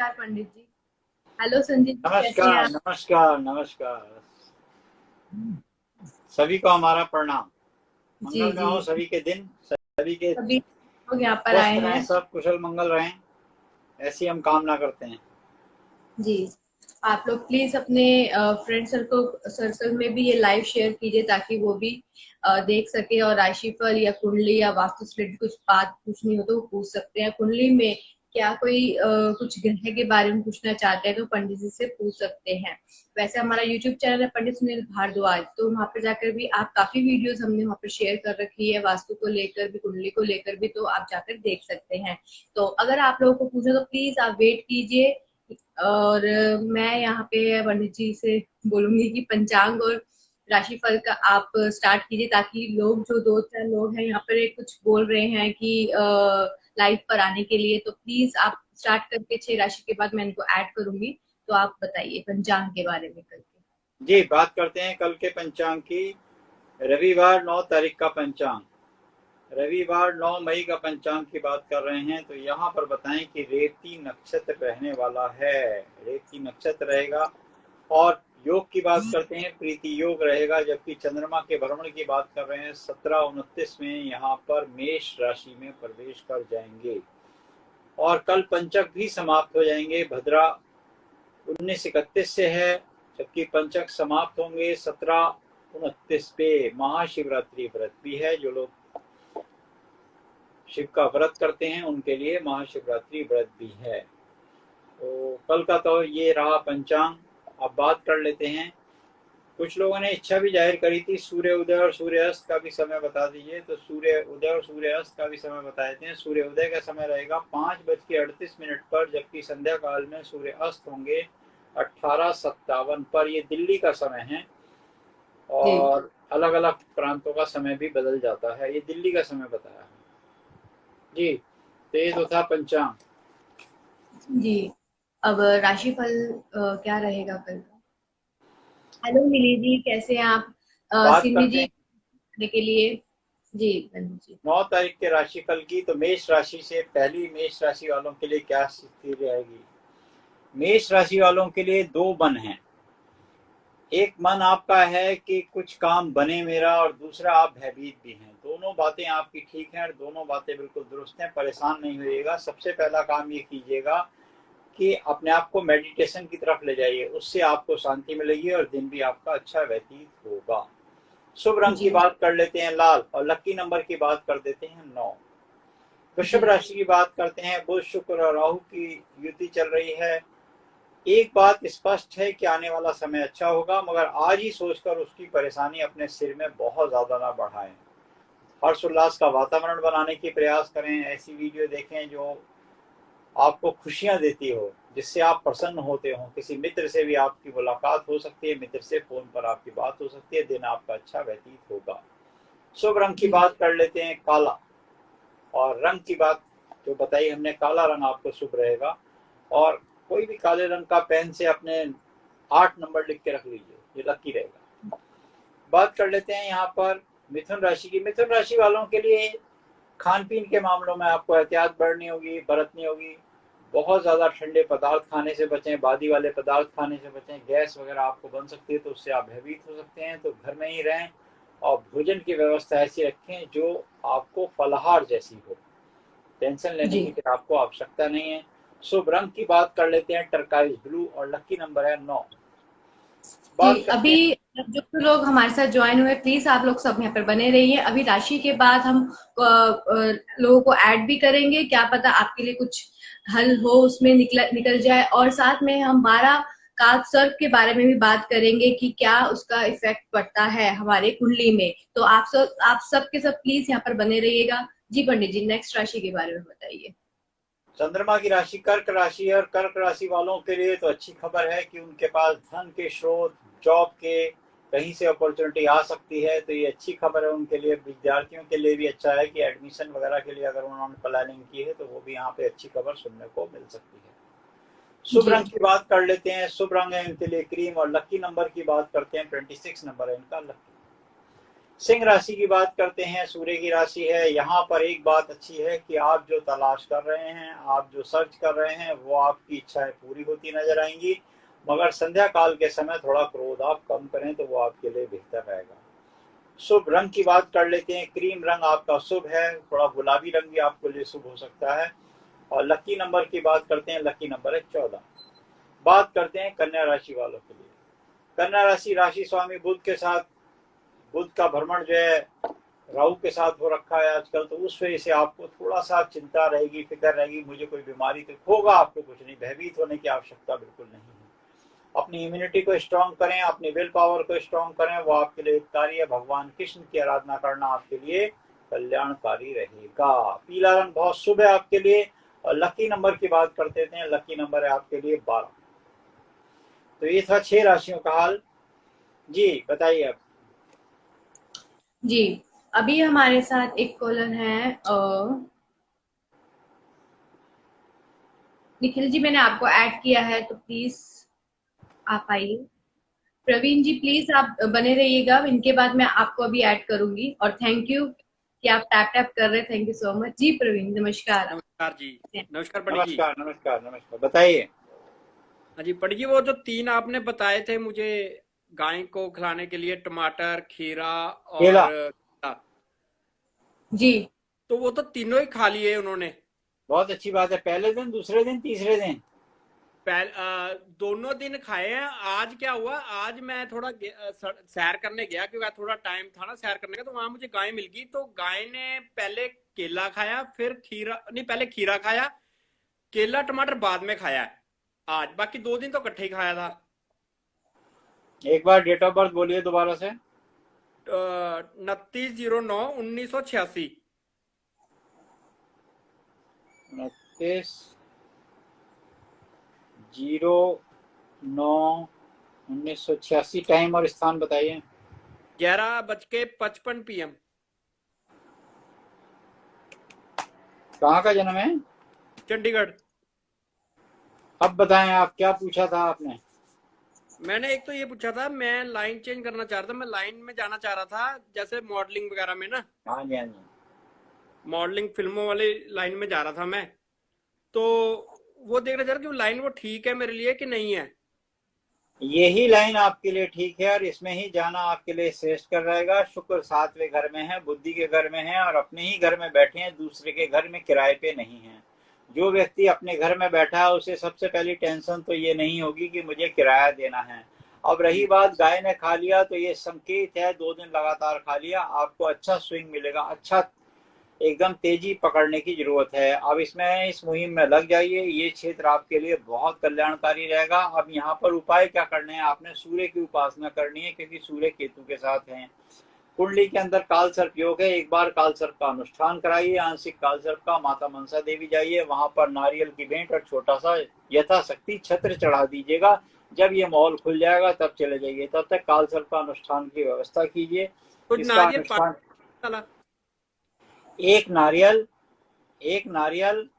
नमस्कार पंडित जी। हेलो संजीत जी, कैसे हैं नमस्कार आप? नमस्कार नमस्कार। सभी को हमारा प्रणाम। जी मंगल में जी। हो सभी के दिन, सभी के सभी लोग यहाँ पर स्वस्थ आए रहें, हैं। सब कुशल मंगल रहें, ऐसी हम कामना करते हैं। जी। आप लोग प्लीज अपने फ्रेंड सर्कल में भी ये लाइव शेयर कीजिए ताकि वो भी देख सके और राशिफल या कुंडली या वास्तु से रिलेटेड कुछ बात पूछनी हो तो वो पूछ सकते हैं। कुंडली में क्या कोई कुछ ग्रह के बारे में पूछना चाहते हैं तो पंडित जी से पूछ सकते हैं। वैसे हमारा यूट्यूब चैनल है पंडित सुनील भारद्वाज, तो वहाँ पर जाकर भी आप काफी वीडियोस हमने वहाँ पर शेयर कर रखी है वास्तु को लेकर भी कुंडली को लेकर भी, तो आप जाकर देख सकते हैं। तो अगर आप लोगों को पूछे तो प्लीज आप वेट कीजिए। और मैं यहाँ पे पंडित जी से बोलूंगी कि पंचांग और राशिफल का आप स्टार्ट कीजिए ताकि लोग जो दो चार लोग हैं यहाँ पर कुछ बोल रहे हैं कि लाइव पर आने के लिए, तो प्लीज आप स्टार्ट करके 6 राशि के बाद मैं इनको ऐड करूंगी। तो आप बताइए पंचांग के बारे में करके। जी, बात करते हैं कल के पंचांग की। रविवार 9 तारीख का पंचांग, रविवार 9 मई का पंचांग की बात कर रहे हैं। तो यहाँ पर बताएं कि रेवती नक्षत्र रहने वाला है, रेवती नक्षत्र रहेगा। और योग की बात करते हैं, प्रीति योग रहेगा। जबकि चंद्रमा के भ्रमण की बात कर रहे हैं, 17-29 में यहाँ पर मेष राशि में प्रवेश कर जाएंगे। और कल पंचक भी समाप्त हो जाएंगे। भद्रा 19-31 से है, जबकि पंचक समाप्त होंगे 17-29 पे। महाशिवरात्रि व्रत भी है, जो लोग शिव का व्रत करते हैं उनके लिए महाशिवरात्रि व्रत भी है। तो कल का तो ये रहा पंचांग। अब बात कर लेते हैं, कुछ लोगों ने इच्छा भी जाहिर करी थी सूर्य उदय और सूर्य अस्त का भी समय बता दीजिए। तो सूर्य उदय और सूर्य अस्त का भी समय बता देते हैं। सूर्य उदय का समय रहेगा 5:38 पर, जबकि संध्या काल में सूर्य अस्त होंगे 18:57 पर। ये दिल्ली का समय है जी और अलग अलग प्रांतों का समय भी बदल जाता है। ये दिल्ली का समय बताया है जी। तो ये तो था पंचांग। जी। अब राशिफल क्या रहेगा कल का? हेलो मिली जी, कैसे हैं आप? बात सिमी करते जी हैं करने के लिए। जी पंडित जी। 9 तारीख के राशिफल की। तो मेष राशि से पहली मेष राशि वालों के लिए क्या स्थिति रहेगी। मेष राशि वालों के लिए दो मन हैं। एक मन आपका है कि कुछ काम बने मेरा, और दूसरा आप भयभीत भी हैं। दोनों बातें आपकी ठीक हैं और दोनों बातें बिल्कुल दुरुस्त हैं। परेशान नहीं होइएगा। सबसे पहला काम ये कीजिएगा कि अपने आप को मेडिटेशन की तरफ ले जाइए, उससे आपको शांति मिलेगी और दिन भी आपका अच्छा व्यतीत होगा। शुभ रंग की जी बात कर लेते हैं लाल, और लकी नंबर की बात कर देते हैं 9। वृषभ जी। राशि की बात करते हैं। बुध शुक्र और राहु की युति चल रही है। एक बात स्पष्ट है कि आने वाला समय अच्छा होगा, मगर आज ही सोचकर उसकी परेशानी अपने सिर में बहुत ज्यादा ना बढ़ाएं। हर्ष उल्लास का वातावरण बनाने की प्रयास करें। ऐसी वीडियो देखें जो आपको खुशियां देती हो, जिससे आप प्रसन्न होते हो। किसी मित्र से भी आपकी मुलाकात हो सकती है, मित्र से फोन पर आपकी बात हो सकती है। दिन आपका अच्छा व्यतीत होगा। शुभ रंग की जी बात कर लेते हैं काला। और रंग की बात जो बताई हमने, काला रंग आपको शुभ रहेगा। और कोई भी काले रंग का पेन से अपने 8 नंबर लिख के रख लीजिए, ये लकी रहेगा। बात कर लेते हैं यहाँ पर मिथुन राशि की। मिथुन राशि वालों के लिए खान पीन के मामलों में आपको एहतियात बरतनी होगी, बहुत ज्यादा ठंडे पदार्थ खाने से बचें, बादी वाले पदार्थ खाने से बचें। गैस वगैरह आपको बन सकती है, तो उससे आप भयभीत हो सकते हैं। तो घर में ही रहें और भोजन की व्यवस्था ऐसी रखें जो आपको फलाहार जैसी हो। टेंशन लेने जी। की फिर आपको आवश्यकता नहीं है। शुभ रंग की बात कर लेते हैं टरकाइज ब्लू, और लकी नंबर है 9। जी बात करते अभी हैं जो जो लोग हमारे साथ ज्वाइन हुए प्लीज आप लोग सब यहाँ पर बने रहिए। अभी राशि के बाद हम लोगों को ऐड भी करेंगे, क्या पता आपके लिए कुछ हल हो उसमें निकल निकल जाए। और साथ में हम 12 काल सर्प के बारे में भी बात करेंगे कि क्या उसका इफेक्ट पड़ता है हमारे कुंडली में। तो आप सब के सब प्लीज यहाँ पर बने रहिएगा। जी पंडित जी, नेक्स्ट राशि के बारे में बताइए। चंद्रमा की राशि कर्क राशि है। और कर्क राशि वालों के लिए तो अच्छी खबर है कि उनके पास धन के स्रोत, जॉब के कहीं से अपॉर्चुनिटी आ सकती है। तो ये अच्छी खबर है उनके लिए। विद्यार्थियों के लिए भी अच्छा है कि एडमिशन वगैरह के लिए अगर उन्होंने प्लानिंग की है तो वो भी यहाँ पे अच्छी खबर सुनने को मिल सकती है। शुभ जी रंग की बात कर लेते हैं। शुभ रंग है इनके लिए क्रीम, और लकी नंबर की बात करते हैं 26 नंबर है इनका लकी। सिंह राशि की बात करते हैं, सूर्य की राशि है। यहाँ पर एक बात अच्छी है कि आप जो तलाश कर रहे हैं, आप जो सर्च कर रहे हैं, वो आपकी इच्छाएं पूरी होती नजर आएंगी। मगर संध्या काल के समय थोड़ा क्रोध आप कम करें तो वो आपके लिए बेहतर रहेगा। शुभ रंग की बात कर लेते हैं। क्रीम रंग आपका शुभ है, थोड़ा गुलाबी रंग भी आपके लिए शुभ हो सकता है। और लकी नंबर की बात करते हैं, लकी नंबर है 14। बात करते हैं कन्या राशि वालों के लिए। कन्या राशि, राशि स्वामी बुध के साथ, बुध का भ्रमण जो है राहु के साथ हो रखा है आजकल, तो उस वजह से आपको थोड़ा सा चिंता रहेगी, फिक्र रहेगी, मुझे कोई बीमारी तो होगा। आपको कुछ नहीं, भयभीत होने की आवश्यकता बिल्कुल नहीं है। अपनी इम्यूनिटी को स्ट्रांग करें, अपनी विल पावर को स्ट्रांग करें, वो आपके लिए हितकारी है। भगवान कृष्ण की आराधना करना आपके लिए कल्याणकारी रहेगा। पीला रंग बहुत शुभ है आपके लिए। और लकी नंबर की बात करते हैं, लकी नंबर है आपके लिए 12। तो ये था 6 राशियों का हाल। जी बताइए आप। जी, अभी हमारे साथ एक कॉलर है निखिल जी, मैंने आपको ऐड किया है तो प्लीज आप आइए। प्रवीण जी प्लीज आप बने रहिएगा, इनके बाद मैं आपको अभी ऐड करूंगी। और थैंक यू कि आप टैप टैप कर रहे हैं, थैंक यू सो मच। जी प्रवीण, नमस्कार। नमस्कार जी। नमस्कार पंडित जी। नमस्कार नमस्कार नमस्कार, बताइए। हाँ जी पंडित जी, वो जो 3 आपने बताए थे मुझे गाय को खिलाने के लिए, टमाटर, खीरा और केला। जी तो वो तो तीनों ही खा लिए उन्होंने। बहुत अच्छी बात है। पहले दिन, दूसरे दिन, तीसरे दिन? दोनों दिन खाए हैं। आज क्या हुआ, आज मैं थोड़ा सैर करने गया, क्योंकि आज थोड़ा टाइम था ना सैर करने का, तो वहां मुझे गाय मिल गई। तो गाय ने पहले केला खाया, फिर खीरा नहीं, पहले खीरा खाया, केला टमाटर बाद में खाया है आज। बाकी 2 दिन तो इकट्ठे ही खाया था। एक बार डेट ऑफ बर्थ बोलिए दोबारा से। 29/09/1986। 29/09/1986। टाइम और स्थान बताइए। 11:55 PM। कहाँ का जन्म है? चंडीगढ़। अब बताएं, आप क्या पूछा था आपने? मैंने एक तो ये पूछा था, मैं लाइन चेंज करना चाह रहा था, मैं लाइन में जाना चाह रहा था, जैसे मॉडलिंग वगैरह में ना, हाँ जी हाँ जी। मॉडलिंग फिल्मों वाली लाइन में जा रहा था मैं। तो वो देखना चाह रहा कि वो लाइन वो ठीक है मेरे लिए कि नहीं है। यही लाइन आपके लिए ठीक है और इसमें ही जाना आपके लिए श्रेष्ठ कर रहेगा। शुक्र 7वें घर में है, बुद्धि के घर में है, और अपने ही घर में बैठे हैं, दूसरे के घर में किराए पे नहीं है। जो व्यक्ति अपने घर में बैठा है उसे सबसे पहली टेंशन तो ये नहीं होगी कि मुझे किराया देना है। अब रही जी बात गाय ने खा लिया, तो ये संकेत है, 2 दिन लगातार खा लिया, आपको अच्छा स्विंग मिलेगा, अच्छा एकदम तेजी पकड़ने की जरूरत है। अब इसमें इस मुहिम में लग जाइए, ये क्षेत्र आपके लिए बहुत कल्याणकारी रहेगा। अब यहाँ पर उपाय क्या करने हैं, आपने सूर्य की उपासना करनी है, क्योंकि सूर्य केतु के साथ हैं। कुंडली के अंदर काल सर्प योग है, एक बार काल सर्प का अनुष्ठान कराइए, आंशिक काल सर्प का। माता मनसा देवी जाइए, वहां पर नारियल की भेंट और छोटा सा यथाशक्ति छत्र चढ़ा दीजिएगा। जब ये माहौल खुल जाएगा तब चले जाइए, तब तक काल सर्प का अनुष्ठान की व्यवस्था कीजिए। तो इसका नारियल अनुष्ठान, पानी डाला। एक नारियल, एक नारियल जी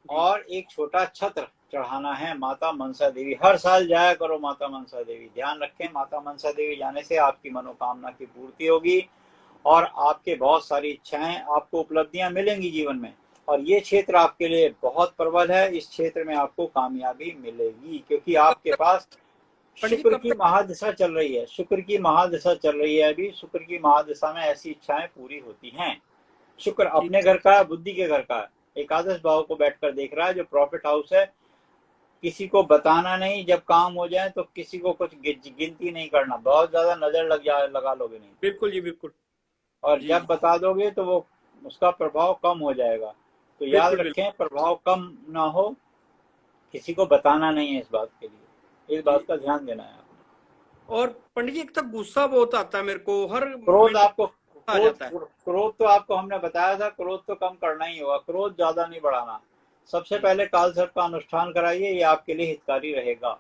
और एक छोटा छत्र चढ़ाना है माता मनसा देवी। हर साल जाया करो माता मनसा देवी। ध्यान रखें, माता मनसा देवी जाने से आपकी मनोकामना की पूर्ति होगी और आपके बहुत सारी इच्छाएं, आपको उपलब्धियां मिलेंगी जीवन में। और ये क्षेत्र आपके लिए बहुत प्रबल है, इस क्षेत्र में आपको कामयाबी मिलेगी, क्योंकि कब आपके तक पास पंडित जी, शुक्र कब की तक? महादशा चल रही है। शुक्र की महादशा चल रही है अभी। शुक्र की महादशा में ऐसी इच्छाएं पूरी होती हैं। शुक्र ठीक अपने घर का है, बुद्धि के घर का है, एकादश भाव को बैठकर देख रहा है, जो प्रॉफिट हाउस है। किसी को बताना नहीं, जब काम हो जाए तो किसी को कुछ गिनती नहीं करना, बहुत ज्यादा नजर लगा लोगे नहीं। बिल्कुल जी, बिल्कुल। और जी जब जी, बता दोगे तो वो उसका प्रभाव कम हो जाएगा। तो याद बिल्कुल बिल्कुल। रखें, प्रभाव कम ना हो, किसी को बताना नहीं है इस बात के लिए, इस जी, बात का ध्यान देना है आपको। और पंडित जी एक तो गुस्सा बहुत आता है मेरे को, हर क्रोध मिनट आपको, आ क्रोध जाता है। क्रोध तो आपको हमने बताया था, क्रोध तो कम करना ही होगा, क्रोध ज्यादा नहीं बढ़ाना। सबसे जी पहले काल सर्प का अनुष्ठान कराइए, ये आपके लिए हितकारी रहेगा।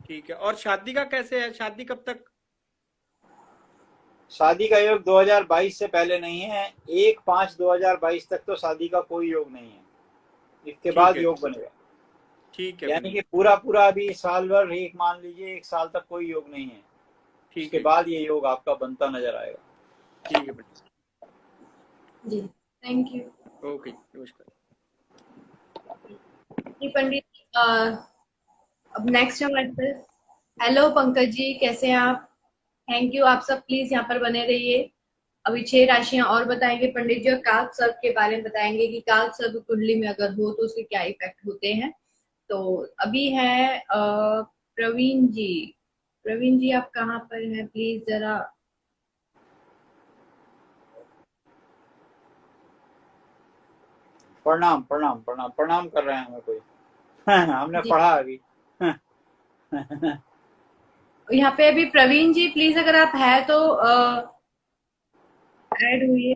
ठीक है। और शादी का कैसे है, शादी कब तक? शादी का योग 2022 से पहले नहीं है। 1/5/2022 तक तो शादी का कोई योग नहीं है, इसके ठीक बाद है, योग बनेगा। ठीक है यानी पंडित कि जी। पूरा पूरा अभी साल भर, एक मान लीजिए 1 साल तक कोई योग नहीं है, ठीक उसके है जी। बाद ये योग आपका बनता नजर आएगा। ठीक है पंडित जी, थैंक यू। ओके, नमस्कार। जी पंडित, अब नेक्स्ट हमारे पास, हेलो पंकज जी, कैसे हैं आप? थैंक यू, आप सब प्लीज यहाँ पर बने रहिए। अभी 6 राशियां और बताएंगे पंडित जी, और काल सर्प के बारे में बताएंगे कि काल सर्प कुंडली में अगर हो तो उसके क्या इफेक्ट होते हैं। तो अभी है प्रवीण जी। प्रवीण जी, आप कहाँ पर हैं? प्लीज जरा। प्रणाम प्रणाम प्रणाम प्रणाम कर रहे हैं हमें कोई। हमने जी, पढ़ा अभी। यहाँ पे अभी प्रवीण जी, प्लीज अगर आप है तो ऐड हुई।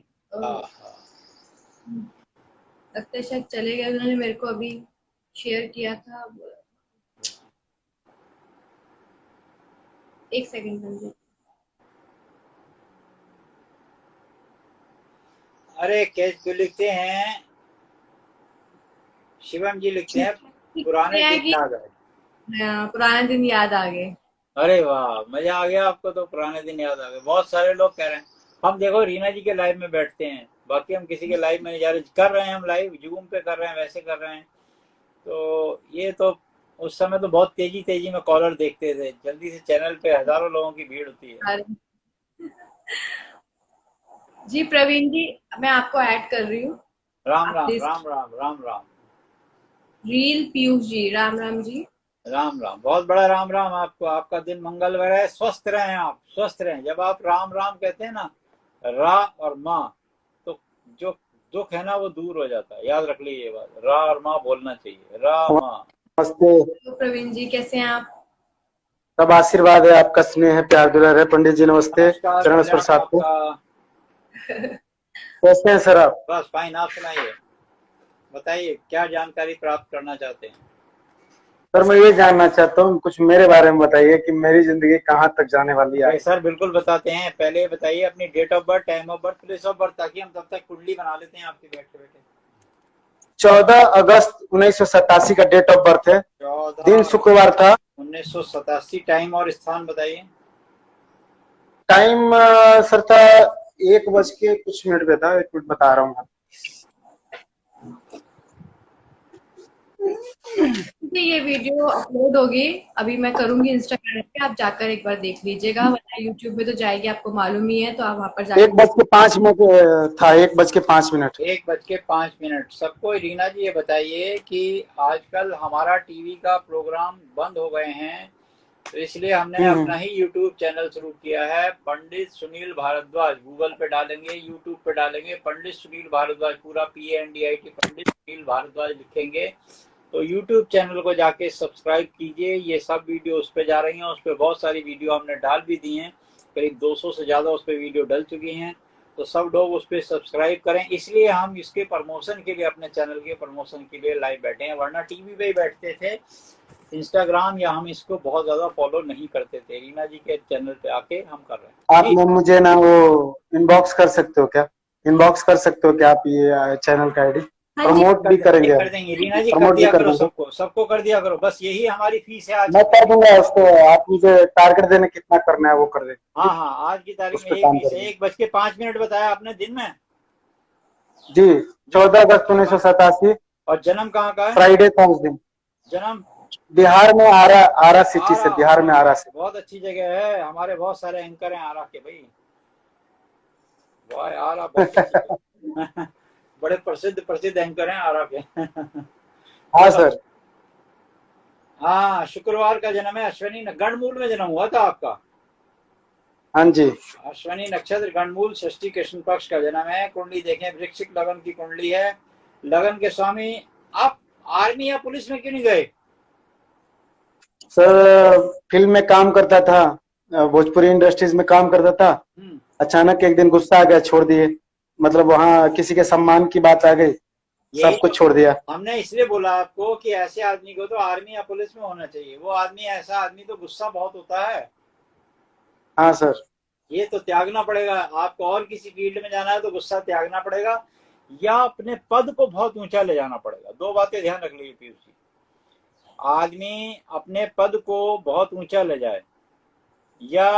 लगता है शायद चले गए, उन्होंने मेरे को अभी शेयर किया था। एक सेकंड मुझे। अरे कैसे क्यों लिखते हैं? शिवम जी लिखते हैं पुराने है दिन कि याद आए। पुराने दिन याद आ गए। अरे वाह, मजा आ गया आपको तो, पुराने दिन याद आ गए। बहुत सारे लोग कह रहे हैं। हम देखो रीना जी के लाइव में बैठते हैं, बाकी हम किसी के लाइव में नहीं जा रहे। कर रहे हैं हम लाइव, जूम पे कर रहे हैं, वैसे कर रहे हैं। तो ये तो उस समय तो बहुत तेजी तेजी में कॉलर देखते थे, जल्दी से चैनल पे हजारों लोगों की भीड़ होती है। अरे जी प्रवीण जी, मैं आपको ऐड कर रही हूँ। राम आप राम प्लीज। राम राम राम राम रील पीयूष जी, राम राम जी। राम राम, बहुत बड़ा राम राम आपको। आपका दिन मंगलमय रहे, स्वस्थ रहें, आप स्वस्थ रहें। जब आप राम राम कहते हैं ना, रा और माँ, तो जो दुख है ना वो दूर हो जाता है। याद रख लीजिए ये बात, रा और माँ बोलना चाहिए, रा माँ। नमस्ते। तो प्रवीण जी, कैसे हैं आप? सब आशीर्वाद है, आपका स्नेह है, प्यार दुलार है। पंडित जी नमस्ते, नमस्कार, चरण स्पर्श कल्याण आपको। आपका। कैसे हैं सर आप? बस फाइन, आप सुनाइए, बताइए क्या जानकारी प्राप्त करना चाहते हैं। सर मैं ये जानना चाहता हूँ, कुछ मेरे बारे में बताइए कि मेरी जिंदगी कहाँ तक जाने वाली है अरे आगे। सर बिल्कुल बताते हैं। पहले ये बताइए अपनी date of birth, time of birth, place of birth, ताकि हम तब तक कुंडली बना लेते हैं आपके बैठे बैठे। 14 अगस्त 1987 का डेट ऑफ बर्थ है, दिन 14 शुक्रवार था। 1987। टाइम और स्थान बताइए। टाइम सर था 1 बज के कुछ मिनट पे था, 1 मिनट बता रहा हूँ। जी, ये वीडियो अपलोड होगी, अभी मैं करूंगी इंस्टाग्राम पे, आप जाकर एक बार देख लीजिएगा, वरना यूट्यूब में तो जाएगी, आपको मालूम ही है, तो आप वहां पर जाकर 1 बज के 5 मिनट था, 1 बज के 5 मिनट। 1 बज के 5 मिनट। सबको रीना जी ये बताइए कि आजकल हमारा टीवी का प्रोग्राम बंद हो गए हैं, तो इसलिए हमने अपना ही यूट्यूब चैनल शुरू किया है, पंडित सुनील भारद्वाज। गूगल पे डालेंगे, यूट्यूब पे डालेंगे पंडित सुनील भारद्वाज, पूरा PANDIT पंडित सुनील भारद्वाज लिखेंगे तो यूट्यूब चैनल को जाके सब्सक्राइब कीजिए। ये सब वीडियो उस पर जा रही हैं, उस पर बहुत सारी वीडियो हमने डाल भी दी हैं, करीब 200 से ज़्यादा उस पर वीडियो डल चुकी हैं। तो सब लोग उस पर सब्सक्राइब करें। इसलिए हम इसके प्रमोशन के लिए, अपने चैनल के प्रमोशन के लिए लाइव बैठे हैं, वरना टीवी पे ही बैठते थे। इंस्टाग्राम या हम इसको बहुत ज्यादा फॉलो नहीं करते थे। रीना जी के चैनल पे आके हम कर रहे हैं। आप मुझे ना वो इनबॉक्स कर सकते हो क्या? इनबॉक्स कर सकते हो क्या आप ये चैनल का आईडी? हाँ जी, प्रमोट भी करेंगे, कर देंगे रीना जी, कर प्रमोट भी दिया कर करो, देंगे। सबको सबको कर दिया करो, बस यही हमारी फीस है आज। मैं कर दूंगा उसको, आप मुझे टारगेट देने कितना करना है वो कर देंगे। हाँ हाँ, आज की तारीख उस में पर यही काम फीस है। करेंगे 1 बज के 5 मिनट बताया आपने दिन में। जी। 14 अगस्त 1987, और जन्म कहाँ का है? फ्राइडे था उस दिन। जन्म बिहार में आरा सिटी से, आरा। बिहार में आरा से। बहुत अच्छी जगह है, हमारे बहुत सारे एंकर हैं आरा के भाई। वाह, आरा बहुत अच्छी जगह। बड़े प्रसिद्ध प्रसिद्ध एंकर हैं आरा के। हाँ सर। हाँ, शुक्रवार का जन्म है, अश्विनी गणमूल में जन्म हुआ था आपका। हाँ जी। अश्विनी नक्षत्र, गणमूल, षष्ठी, कृष्ण पक्ष का जन्म है। कुंडली देखें, वृश्चिक लगन की कुंडली है। लगन के स्वामी। आप आर्मी या पुलिस में क्यों नहीं गए? सर फिल्म में काम करता था, भोजपुरी इंडस्ट्रीज में काम करता था। अचानक एक दिन गुस्सा आ गया, छोड़ दिए। मतलब वहाँ किसी के सम्मान की बात आ गई, सब कुछ छोड़ दिया। हमने इसलिए बोला आपको कि ऐसे आदमी को तो आर्मी या पुलिस में होना चाहिए। वो आदमी, ऐसा आदमी तो गुस्सा बहुत होता है। हाँ सर। ये तो त्यागना पड़ेगा आपको। और किसी फील्ड में जाना है तो गुस्सा त्यागना पड़ेगा, या अपने पद को बहुत ऊंचा ले जाना पड़ेगा। दो बातें ध्यान रख लीजिए पीयूष जी। आदमी अपने पद को बहुत ऊंचा ले जाए या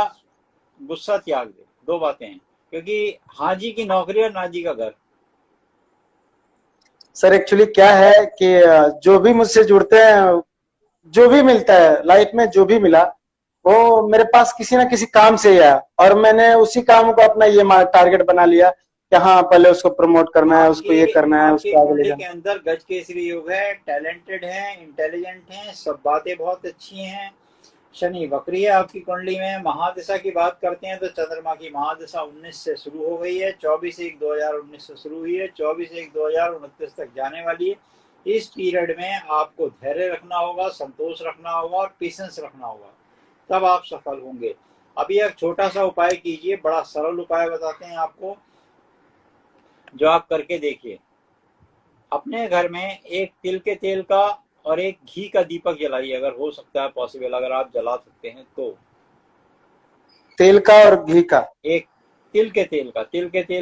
गुस्सा त्याग दे, दो बातें हैं। क्योंकि हाजी की नौकरी और नाजी का घर। सर एक्चुअली क्या है कि जो भी मुझसे जुड़ते हैं, जो भी मिलता है लाइफ में, जो भी मिला वो मेरे पास किसी ना किसी काम से ही आया, और मैंने उसी काम को अपना ये टारगेट बना लिया कि हाँ पहले उसको प्रमोट करना है, उसको ये करना है, आपकी उसको आगे ले कुंडली के जाना। अंदर गज केसरी योग है, टैलेंटेड है, इंटेलिजेंट है, सब बातें बहुत अच्छी हैं। शनि वक्री है आपकी कुंडली में। महादशा की बात करते हैं तो चंद्रमा की महादशा 19 से शुरू हो गई है, 24/1/2019 से शुरू हुई है, 24/1/2029 तक जाने वाली है। इस पीरियड में आपको धैर्य रखना होगा, संतोष रखना होगा और पेशेंस रखना होगा, तब आप सफल होंगे। अभी एक छोटा सा उपाय कीजिए, बड़ा सरल उपाय बताते हैं आपको, जो आप करके देखिए। अपने घर में एक तिल के तेल का और एक घी का दीपक जलाइए, अगर हो सकता है पॉसिबल, अगर आप जला सकते हैं तो। तेल का और घी का? एक तिल के तेल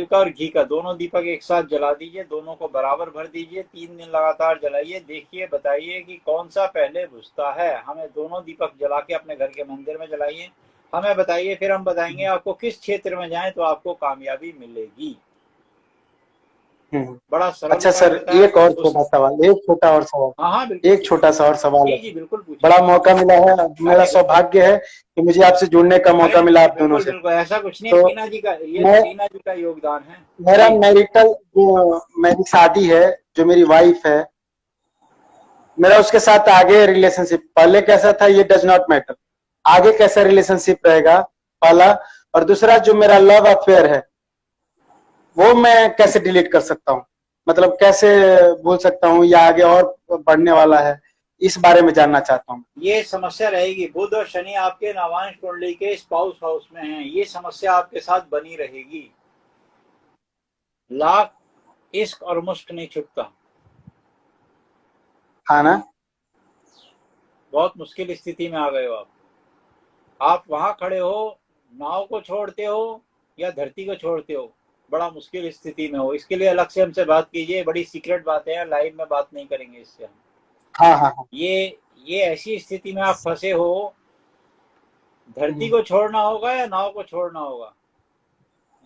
का और घी का दोनों दीपक एक साथ जला दीजिए, दोनों को बराबर भर दीजिए, 3 दिन लगातार जलाइए। देखिए, बताइए कि कौन सा पहले बुझता है। हमें दोनों दीपक जला के अपने घर के मंदिर में जलाइए, हमें बताइए, फिर हम बताएंगे आपको किस क्षेत्र में जाएं तो आपको कामयाबी मिलेगी। बड़ा सरल अच्छा उपाय सर, बताया। एक और छोटा सवाल, एक छोटा और सवाल, हाँ हाँ बिल्कुल, एक छोटा सा और सवाल है। जी बिल्कुल पूछिए। बड़ा मौका मिला है, मेरा अरे सौभाग्य है कि मुझे आपसे जुड़ने का अरे मौका मिला आप दोनों बिल्कुल से। बिल्कुल, ऐसा कुछ नहीं है, तो टीना जी का, ये तो मैं, टीना जी का योगदान है मेरा जी। मैरिटल, जो मेरी शादी है, जो मेरी वाइफ है, मेरा उसके साथ आगे रिलेशनशिप, पहले कैसा था ये डज नॉट मैटर, आगे कैसा रिलेशनशिप रहेगा, पहला। और दूसरा, जो मेरा लव अफेयर है वो मैं कैसे डिलीट कर सकता हूँ, मतलब कैसे भूल सकता हूँ, या आगे और बढ़ने वाला है, इस बारे में जानना चाहता हूँ। ये समस्या रहेगी, बुध और शनि आपके नवांश कुंडली के स्पाउस हाउस में हैं, ये समस्या आपके साथ बनी रहेगी। लाख इश्क और मुश्क नहीं छुपता। हाँ ना? बहुत मुश्किल स्थिति में आ गए हो आप वहां खड़े हो, नाव को छोड़ते हो या धरती को छोड़ते हो, बड़ा मुश्किल स्थिति में हो। इसके लिए अलग से हमसे बात कीजिए, बड़ी सीक्रेट बातें हैं, लाइव में बात नहीं करेंगे इससे हम। हाँ हाँ हाँ। ये ऐसी स्थिति में आप फंसे हो, धरती को छोड़ना होगा या नाव को छोड़ना होगा,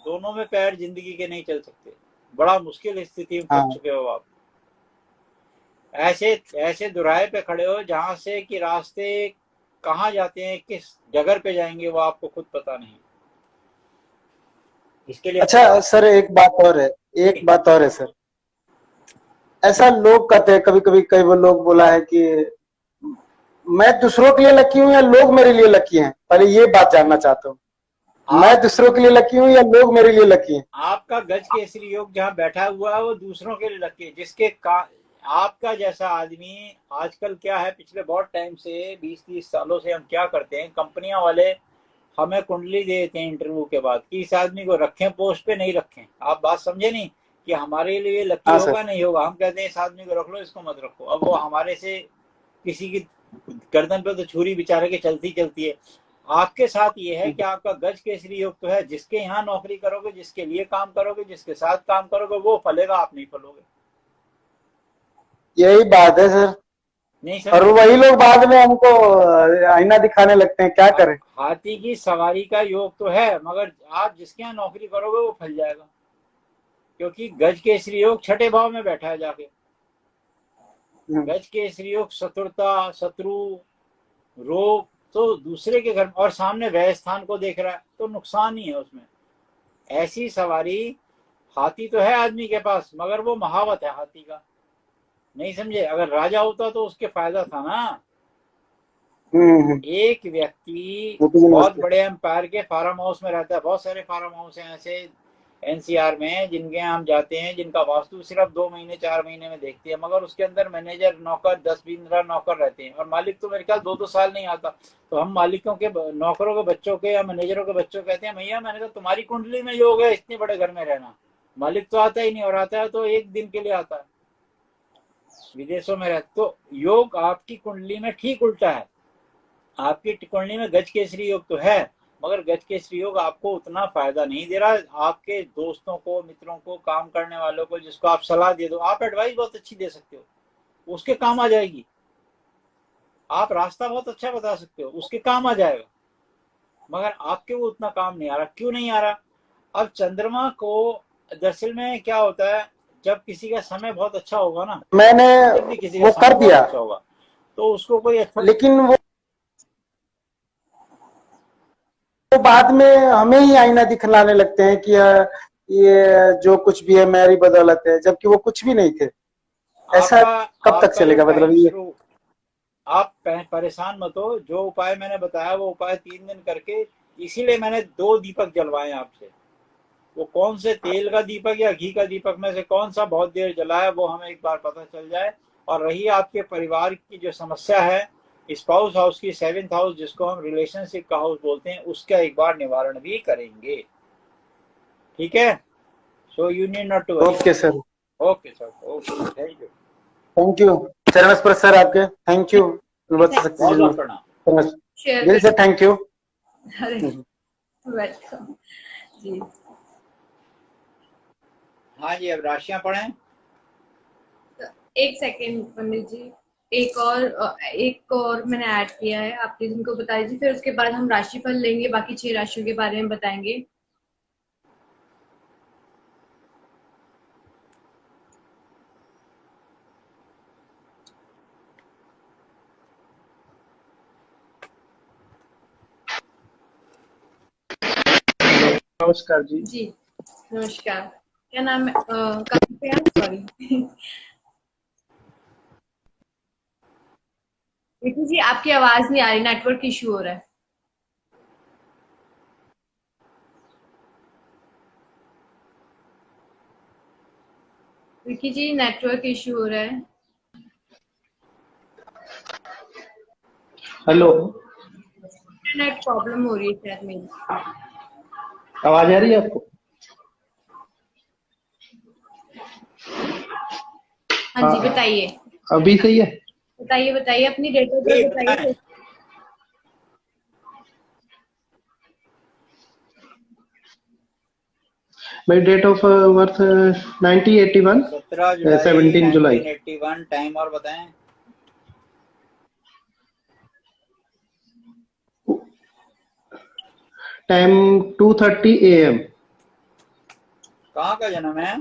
दोनों में पैर जिंदगी के नहीं चल सकते। बड़ा मुश्किल स्थिति में फंस हाँ। चुके हो आप। ऐसे ऐसे दुराहे पे खड़े हो जहां से कि रास्ते कहाँ जाते हैं, किस जगह पे जाएंगे वो आपको खुद पता नहीं। इसके लिए अच्छा सर, एक बात और है सर। ऐसा लोग कहते हैं, कभी कभी कई वो लोग बोला है कि मैं दूसरों के लिए लकी हूँ या लोग मेरे लिए लकी हैं, पहले ये बात जानना चाहता हूँ। मैं दूसरों के लिए लकी हूँ या लोग मेरे लिए लकी हैं? आपका गज केसरी योग जहाँ बैठा हुआ है वो दूसरों के लिए लकी है, आपका जैसा आदमी आजकल क्या है, पिछले बहुत टाइम से 20-30 सालों से हम क्या करते हैं, कंपनियां वाले हमें कुंडली दे देते हैं इंटरव्यू के बाद कि इस आदमी को रखें पोस्ट पे, नहीं रखें। आप बात समझे नहीं कि हमारे लिए लकी हाँ सर। होगा नहीं होगा, हम कहते हैं इस आदमी को रख लो, इसको मत रखो। अब वो हमारे से किसी की गर्दन पे तो छुरी बेचारे के चलती चलती है। आपके साथ ये है कि आपका गज केसरी योग तो है, जिसके यहाँ नौकरी करोगे, जिसके लिए काम करोगे, जिसके साथ काम करोगे वो फलेगा, आप नहीं फलोगे। यही बात है सर। नहीं और समझे? वही लोग बाद में हमको आईना दिखाने लगते हैं, क्या करें। हाथी की सवारी का योग तो है, मगर आप जिसके यहाँ नौकरी करोगे वो फल जाएगा, क्योंकि गज केसरी योग छठे भाव में बैठा है जाके। गज केसरी योग शत्रुता, शत्रु, रोग, तो दूसरे के घर और सामने व्यय स्थान को देख रहा है तो नुकसान ही है उसमें। ऐसी सवारी, हाथी तो है आदमी के पास मगर वो महावत है हाथी का, नहीं समझे? अगर राजा होता तो उसके फायदा था ना। एक व्यक्ति बहुत बड़े एम्पायर के फार्म हाउस में रहता है, बहुत सारे फार्म हाउस हैं ऐसे एनसीआर में जिनके हम जाते हैं, जिनका वास्तु सिर्फ 2 महीने 4 महीने में देखते हैं, मगर उसके अंदर मैनेजर नौकर 10-15 नौकर रहते हैं और मालिक तो मेरे ख्याल 2-2 साल नहीं आता। तो हम मालिकों के नौकरों के बच्चों के या मैनेजरों के बच्चों कहते हैं, भैया मैंने कहा तुम्हारी कुंडली में योग है इतने बड़े घर में रहना, मालिक तो आता ही नहीं, और आता है तो 1 दिन के लिए आता है, विदेशों में रहते। तो योग आपकी कुंडली में ठीक उल्टा है। आपकी कुंडली में गज केसरी योग तो है, मगर गज केसरी योग आपको उतना फायदा नहीं दे रहा। आपके दोस्तों को, मित्रों को, काम करने वालों को, जिसको आप सलाह दे दो, आप एडवाइस बहुत अच्छी दे सकते हो, उसके काम आ जाएगी। आप रास्ता बहुत अच्छा बता सकते हो, उसके काम आ जाएगा, मगर आपके वो उतना काम नहीं आ रहा। क्यों नहीं आ रहा? अब चंद्रमा को दरअसल में क्या होता है, जब किसी का समय बहुत अच्छा होगा ना, मैंने जब भी किसी का वो समय कर बहुत दिया, अच्छा होगा तो उसको कोई अच्छा, लेकिन वो बाद में हमें ही आईना दिखलाने लगते हैं कि ये जो कुछ भी है मेरी बदौलत है, जबकि वो कुछ भी नहीं थे। ऐसा आपका कब तक आपका जो चलेगा? मतलब टाइम ये शुरू, आप परेशान मत हो, जो उपाय मैंने बताया वो उपाय 3 दिन करके, इसीलिए मैंने 2 दीपक जलवाए आपसे। वो कौन से तेल का दीपक या घी का दीपक में से कौन सा बहुत देर जला है वो हमें एक बार पता चल जाए। और रही आपके परिवार की जो समस्या है, स्पाउस हाउस की, 7th हाउस जिसको हम रिलेशनशिप का हाउस बोलते हैं, उसका एक बार निवारण भी करेंगे। ठीक है, so you need not to worry. Okay sir, okay sir, okay, thank you. Thank you चरण स्पर्श सर, आपके थैंक यू। शक्ति बहुत जी बहुत प्रणाम। शेयर दिल से कर। Thank you. अरे वेलकम जी। हाँ जी, अब राशियां पढ़ें। एक सेकेंड पंडित जी, एक और मैंने ऐड किया है, आप प्लीज उनको बता दीजिए, फिर उसके बाद हम राशिफल लेंगे, बाकी 6 राशियों के बारे में बताएंगे। नमस्कार जी। जी नमस्कार, क्या नाम है? कहाँ पे हैं? सॉरी विकी जी, आपकी आवाज नहीं आ रही, नेटवर्क इशू हो रहा है। विकी जी, नेटवर्क इशू हो रहा है। हेलो, इंटरनेट प्रॉब्लम हो रही है शायद मेरी। आवाज आ रही है आपको? हाँ जी, बताइए अभी सही है? बताइए बताइए, अपनी डेट ऑफ जी बर्थ बताएं। बताइए। मेरी डेट ऑफ बर्थ 1981, 17 जुलाई 17 जुलाई। 1981। टाइम और बताएं। Time 2:30 AM। कहाँ का जन्म है?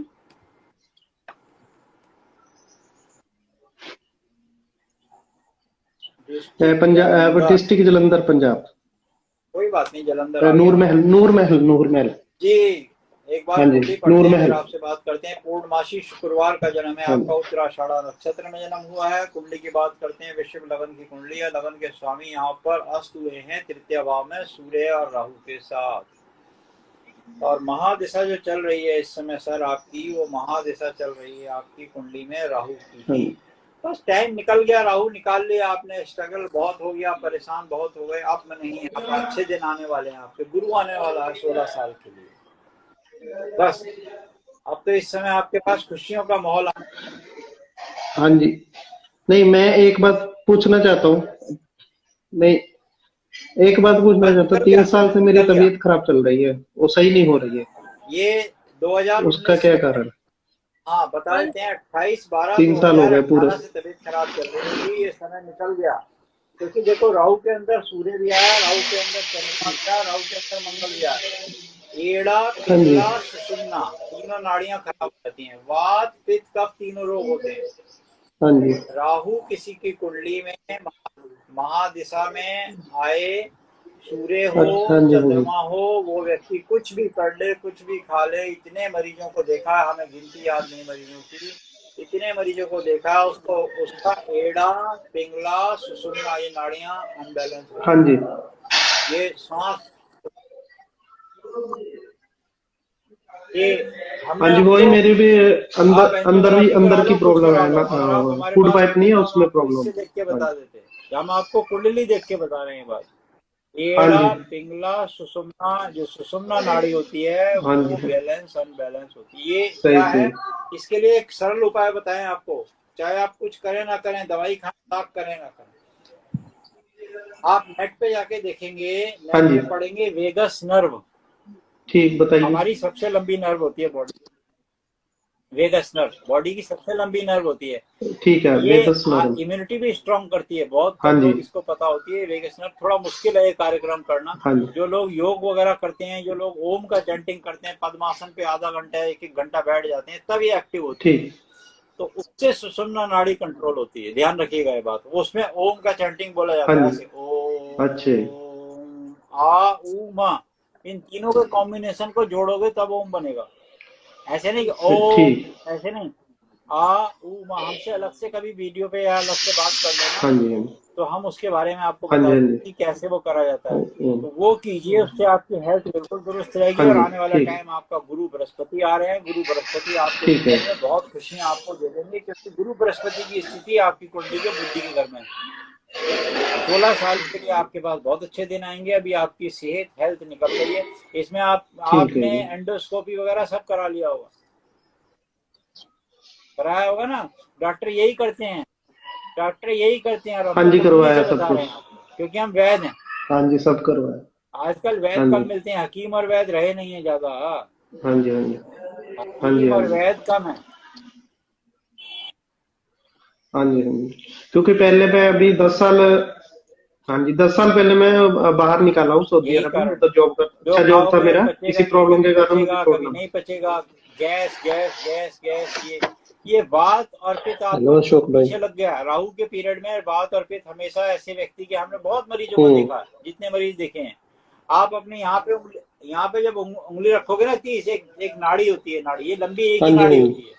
डिस्ट्रिक्ट पंजाब, जलंधर। डिस्ट्रिक्ट जलंधर, पंजाब। कोई बात नहीं, जलंधर आ गया नूर हमारे। महल, नूर महल, नूर महल। जी, एक बार हाँ जी, कुंडली पढ़ते नूर हैं, फिर महल। आपसे बात करते हैं। पूर्णमासी शुक्रवार का जन्म है हाँ आपका, जी। उत्तराषाढ़ा नक्षत्र में जन्म हुआ है। कुंडली की बात करते हैं, विश्व लगन की कुंडली है। लगन के स्वामी यहाँ पर अस्त हुए हैं तृतीय भाव में, सूर्य और राहु के साथ। और महादिशा जो चल रही है इस समय सर आपकी, वो महादिशा चल रही है आपकी कुंडली में राहु की हाँ ही। जी। बस टाइम निकल गया, राहु निकाल लिया आपने, स्ट्रगल बहुत हो गया, परेशान बहुत हो गए। अब नहीं है, अब अच्छे दिन आने वाले हैं आपके, गुरु आने वाला है 16 साल के लिए। बस अब तो इस समय आपके पास खुशियों का माहौल हाँ जी। नहीं, मैं एक बात पूछना चाहता हूँ। नहीं, एक बात पूछना बस चाहता हूँ। निकल 3 गया, साल से मेरी निकल गया। तबीयत खराब चल रही है, वो सही नहीं हो रही है। ये उसका 2019 क्या में, कारण? हाँ बता देते हैं, 28/12 3 साल हो गए पूरे। 2018 से तबीयत खराब चल रही थी, ये समय निकल गया। क्योंकि देखो, राहु के अंदर सूर्य भी आया, राहु के अंदर चंद्रमा भी आया, राहु के अंदर मंगल भी आया। एड़ा, हाँ जी। पिंगला, सुषुम्ना, तीनों नाड़ियां खराब हो जाती हैं। वात, पित्त, कफ, तीनों रोग होते हैं। हाँ जी। राहु किसी की कुंडली में महादिशा में आए, सूर्य हो, अच्छा, हाँ जी, हाँ जी। चंद्रमा हो, वो व्यक्ति कुछ भी कर ले, कुछ भी खा ले। इतने मरीजों को देखा है, हमें गिनती याद नहीं मरीजों की, इतने मरीजों को देखा, उसको उसका एड़ा, पिंगला, सुषुम्ना, ये नाड़ियां अनबैलेंस हो हाँ जी। जाती। ये सांस, ये हाँ हमने जी, वही आपको, मेरी भी आप एंजियोग्राफी अंदर करा की लो, कुछ प्रॉब्लम करा है लो, ना। अगर आप हमारे फूड पास पाइप आते नहीं है, तो हम उसमें आपको प्रॉब्लम। इससे देख के हाँ बता जी। देते। हम आपको कुंडली देख के बता रहे हैं बात। हाँ एड़ा, जी। पिंगला, सुषुम्ना, जो सुषुम्ना नाड़ी होती है हाँ वो जी। बैलेंस अनबैलेंस होती है। ये सही क्या है, सही। इसके लिए एक सरल उपाय बताएं आपको। चाहे आप कुछ करें ना करें, दवाई खाएं, आप करें ना करें, आप नेट पे जाके देखेंगे, हाँ नेट जी, पे पढ़ेंगे वेगस नर्व। ठीक, बताइए। हमारी सबसे लंबी नर्व होती है बॉडी, वेगस नर्व बॉडी की सबसे लंबी नर्व होती है। ठीक है, ये वेगस नर्व। इम्यूनिटी भी स्ट्रांग करती है, बहुत हाँ कम जी। लोग इसको पता होती है। वेगस नर्व थोड़ा मुश्किल है ये कार्यक्रम करना। हाँ जी। जो लोग योग वगैरह करते हैं, जो लोग ओम का चैंटिंग करते हैं, पद्मासन पे आधा घंटा 1-1 घंटा बैठ जाते हैं, तब ये एक्टिव होती है। ठीक। तो उससे सुषुम्ना नाड़ी कंट्रोल होती है, ध्यान रखिएगा ये बात। उसमें ओम का चैंटिंग बोला हाँ जाता है जी। ऐसे, ओम अच्छे। आ उ मा, इन तीनों के कॉम्बिनेशन को जोड़ोगे तब ओम बनेगा। ऐसे नहीं कि ओम, ठीक। ऐसे नहीं, आ उ मा। हमसे अलग से कभी वीडियो पे या अलग से बात कर लेना, हाँ जी। हाँ जी। तो हम उसके बारे में आपको हाँ जी। बता हाँ देंगे जी। कि कैसे वो करा जाता है। ओम। तो वो कीजिए, उससे आपकी हेल्थ बिल्कुल दुरुस्त रहेगी। हाँ और जी। आने वाला ठीक। टाइम, आपका गुरु बृहस्पति आ रहे हैं, गुरु बृहस्पति आपके ठीक है। जीवन में बहुत खुशियां आपको दे देंगे, क्योंकि गुरु बृहस्पति की स्थिति आपकी कुंडली के बुद्धि के घर में है। 16 साल के लिए आपके पास बहुत अच्छे दिन आएंगे। अभी आपकी सेहत, हेल्थ निकल रही है। इसमें ठीक है आपने जी। एंडोस्कोपी वगैरह सब करा लिया होगा, कराया होगा ना। डॉक्टर यही करते हैं, डॉक्टर यही करते हैं, और हम हाँ तो जी, कुंडली से करवाया सब बता कुछ। रहे हैं आपको, क्योंकि हम वैद हैं। हाँ जी, सब करवाया। आजकल वैद हाँ कम जी। मिलते हैं, हकीम और वैद रहे नहीं है ज्यादा। हाँ जी। हाँ जी। हाँ जी। हकीम हाँ और जी। वैद कम है। हाँ जी। हाँ जी। क्योंकि पहले मैं अभी 10 साल, हाँ जी, 10 साल पहले मैं बाहर निकाला हूँ सऊदी यही अरब में, कारण, उधर जॉब कर, जो अच्छा जॉब था खाओगे मेरा, पचेगा किसी नहीं, प्रॉब्लम कभी के कारण मुझे पचेगा कभी छोड़ना नहीं पड़ा। पचेगा। गैस गैस गैस गैस, ये वात और पित्त आपको हेलो अशोक भाई। पीछे लग गया है। राहु के पीरियड में वात और पित्त हमेशा ऐसे व्यक्ति के, हमने बहुत मरीजों को हम्म। देखा है, जितने मरीज देखे हैं। आप अपने यहाँ पे जब उंगली रखोगे ना, 30, एक नाड़ी होती है, नाड़ी ये लंबी एक हाँ ही जी। हाँ नाड़ी जी। होती है।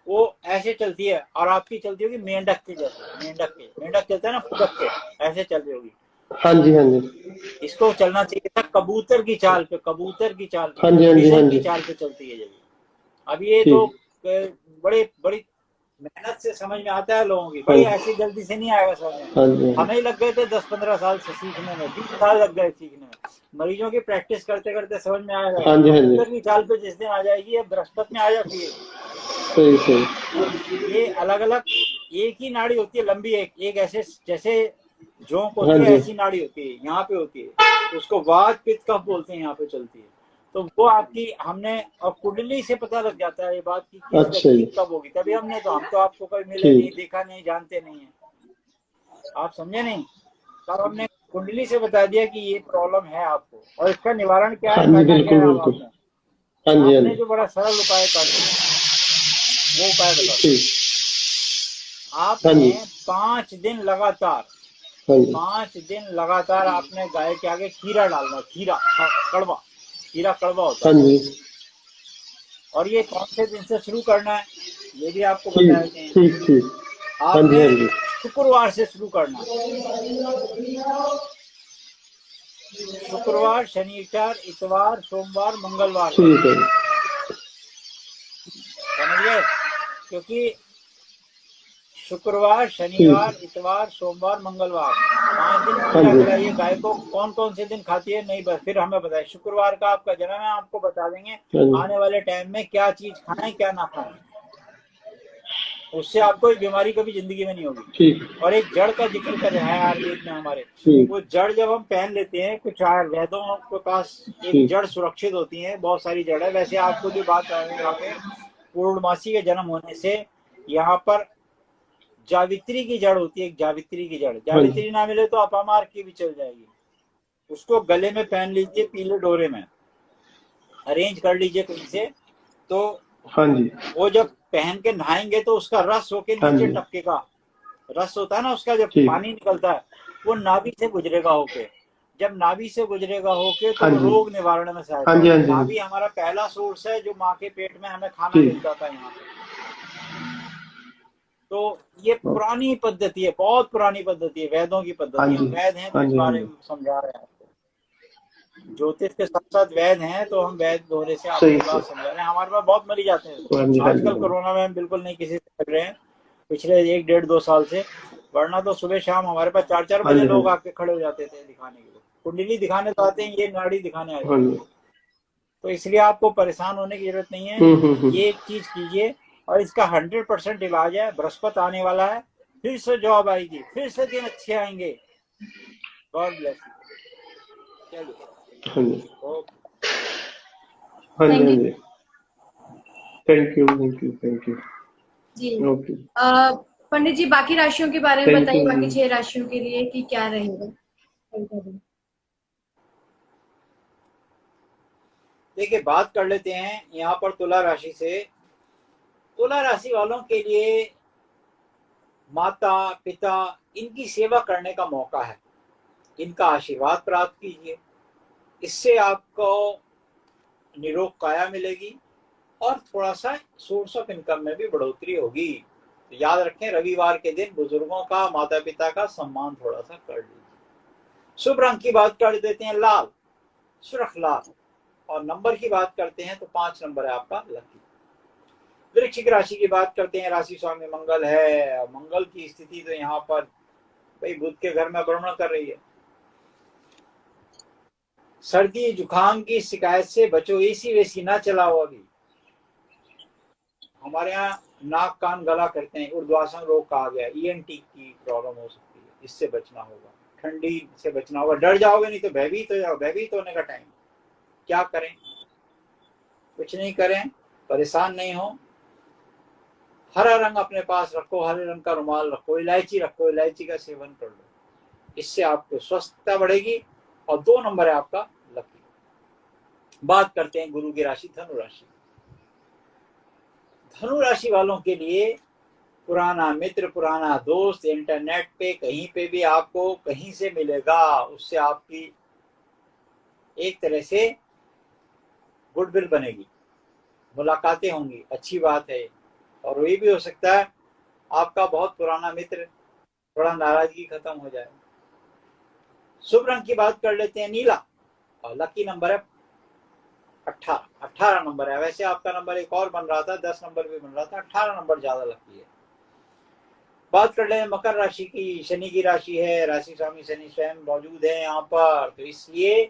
वो ऐसे चलती है, और आपकी चलती होगी मेंढक के जैसे, मेंढक चलता है ना फुदक के, ऐसे चल रही होगी। हाँ जी। हाँ जी। इसको चलना चाहिए था कबूतर की चाल पे, कबूतर की चाल पे, हाँ जी। हाँ जी। हाँ पिजन की जी। चाल पे चलती है जब। अब ये तो ठीक। बड़ी बड़ी मेहनत से समझ में आता है लोगों की, हाँ भाई जी। ऐसी जल्दी से नहीं आएगा समझ में। हाँ जी। हाँ हमें ही लग गए थे 10-15 साल से सीखने में, 20 साल लग गए सीखने में। मरीजों की प्रैक्टिस करते करते समझ में आएगा। हाँ जी। हाँ जी। कबूतर की चाल पे जिस दिन आ जाएगी, अब बृहस्पति में आ जाती है। सही सही। ये अलग अलग, एक ही नाड़ी होती है लंबी, एक ऐसे जैसे जोंक हाँ होती है, जी। ऐसी नाड़ी होती है, यहाँ पे होती है। उसको वात पित्त कफ बोलते हैं, यहाँ पे चलती है। तो वो आपकी, हमने और कुंडली से पता लग जाता है ये बात की किस अच्छा व्यक्ति जी। की कब होगी। तभी हम तो आपको कभी मिले नहीं, ठीक। देखा नहीं, जानते नहीं है, आप समझे नहीं। तब हमने कुंडली से बता दिया कि ये प्रॉब्लम है आपको, और इसका निवारण क्या हाँ है, जी, करना क्या बिल्कुल है। अब बिल्कुल। हाँ जी। हाँ आपने जी। जो बड़ा सरल उपाय करना है, वो उपाय बता दो। ठीक। हाँ आपने जी। 5 दिन लगातार, हाँ जी। 5 दिन लगातार आपने गाय के आगे खीरा डालना है। खीरा कड़वा, खीरा कड़वा होता हाँ है। जी। और ये कौन से दिन से शुरू करना है, ये भी आपको बता ठीक देते हैं। ठीक ठीक। हाँ जी। आपने हाँ जी। शुक्रवार से शुरू करना है। शुक्रवार, शनिवार, इतवार, सोमवार, मंगलवार को, ठीक है। समझ गए। क्योंकि शुक्रवार, ठीक। शनिवार, इतवार, सोमवार, मंगलवार, 5 दिन हाँ खीरा जी। खिलाइए गाय को। कौन कौन से दिन खाती है नहीं, बस फिर हमें बताए। शुक्रवार का आपका जन्म है, आपको बता देंगे हाँ जी। आने वाले टाइम में क्या चीज खाएं क्या ना खाएं, उससे आपको बीमारी कभी जिंदगी में नहीं होगी। ठीक। और एक जड़ का जिक्र कर रहा है आयुर्वेद में हमारे। ठीक। वो जड़ जब हम पहन लेते हैं, कुछ आयुर्वेदों के पास एक ठीक। जड़ सुरक्षित होती है, बहुत सारी जड़ है। वैसे आपको जो बात आ रही है यहाँ पे, पूर्णमासी के जन्म होने से यहाँ पर जावित्री की जड़ होती है, एक जावित्री की जड़। हाँ जी। जावित्री ना मिले तो अपामार की भी चल जाएगी। उसको गले में पहन लीजिए, पीले डोरे में अरेंज कर लीजिए कहीं से। तो हाँ जी। वो जब पहन के नहाएंगे तो उसका रस होके हाँ नीचे जी। टपकेगा। रस होता है ना उसका, जब ठीक। पानी निकलता है, वो नाभि से गुजरेगा होके। जब नाभि से गुजरेगा होके तो हाँ वो जी। रोग निवारण में सहायता हाँ जी। हाँ होगी। जी। हाँ नाभि जी। हमारा पहला सोर्स है, जो माँ के पेट में हमें खाना ठीक। मिलता था यहाँ पे। तो ये पुरानी पद्धति है, बहुत पुरानी पद्धति है, वेदों की हाँ पद्धति। हम जी। वैद हैं तो हाँ इस जी। हाँ बारे जी। में समझा रहे हैं आपको। ज्योतिष के साथ साथ वैद हैं, तो हम वैद दोहरे से आपको सही ये बात सही। समझा रहे हैं। हमारे पास बहुत मरीज आते हैं। हाँ जी। हाँ जी। आजकल हाँ जी। कोरोना में हम बिल्कुल नहीं किसी से लग रहे हैं, पिछले 1-1.5-2 साल से। वरना तो सुबह शाम हमारे पास 4-4 हाँ बजे जी। हाँ लोग जी। आके खड़े हो जाते थे दिखाने के लिए। कुंडली दिखाने तो आते हैं, ये नाड़ी दिखाने आ हाँ जाते हैं। जी। तो इसलिए आपको परेशान होने की जरूरत नहीं है। हम्म। ये एक चीज कीजिए, और इसका 100% इलाज है। बृहस्पति आने वाला है, फिर से जॉब आएगी, फिर से दिन अच्छे आएंगे। God bless you. चलिए, हाँ जी। ओके। हाँ जी। थैंक हाँ यू। जी। Thank you, thank you, thank you. जी। ओके, पंडित जी बाकी राशियों के बारे में थैंक बताइए, यू बाकी जी। 6 राशियों के लिए कि क्या रहेगा कल का दिन। देखिए बात कर लेते हैं यहाँ पर तुला राशि से। तुला राशि वालों के लिए माता पिता इनकी सेवा करने का मौका है, इनका आशीर्वाद प्राप्त कीजिए, इससे आपको निरोग काया मिलेगी और थोड़ा सा सोर्स ऑफ इनकम में भी बढ़ोतरी होगी। तो याद रखें रविवार के दिन बुजुर्गों का माता पिता का सम्मान थोड़ा सा कर लीजिए। शुभ रंग की बात कर देते हैं लाल, सुर्ख लाल। और नंबर की बात करते हैं तो 5 नंबर है आपका लकी। वृश्चिक राशि की बात करते हैं, राशि स्वामी मंगल है। मंगल की स्थिति तो यहाँ पर भाई बुध के घर में भ्रमण कर रही है। सर्दी जुकाम की शिकायत से बचो, एसी वेसी ना चलाओ। अभी हमारे यहाँ नाक कान गला करते हैं, ऊर्ध्वाधर रोग कहा गया, ईएनटी की प्रॉब्लम हो सकती है, इससे बचना होगा। ठंडी से बचना होगा, डर जाओगे नहीं तो भयभीत हो जाओ। भयभीत होने का टाइम क्या करें, कुछ नहीं करें, परेशान नहीं हो। हरा रंग अपने पास रखो, हरे रंग का रुमाल रखो, इलायची रखो, इलायची का सेवन कर लो, इससे आपको स्वस्थता बढ़ेगी। और 2 नंबर है आपका लकी। बात करते हैं गुरु की राशि धनु राशि। धनु राशि वालों के लिए पुराना मित्र, पुराना दोस्त इंटरनेट पे कहीं पे भी आपको कहीं से मिलेगा, उससे आपकी एक तरह से गुडविल बनेगी, मुलाकातें होंगी, अच्छी बात है। और ये भी हो सकता है आपका बहुत पुराना मित्र थोड़ा नाराजगी खत्म हो जाए। शुभ रंग की बात कर लेते हैं नीला, और लकी नंबर है 18। 18 नंबर है। वैसे आपका नंबर एक और बन रहा था, 10 नंबर भी बन रहा था, 18 नंबर ज्यादा लकी है। बात कर लें मकर राशि की, शनि की राशि है, राशि स्वामी शनि स्वयं मौजूद है यहाँ पर, तो इसलिए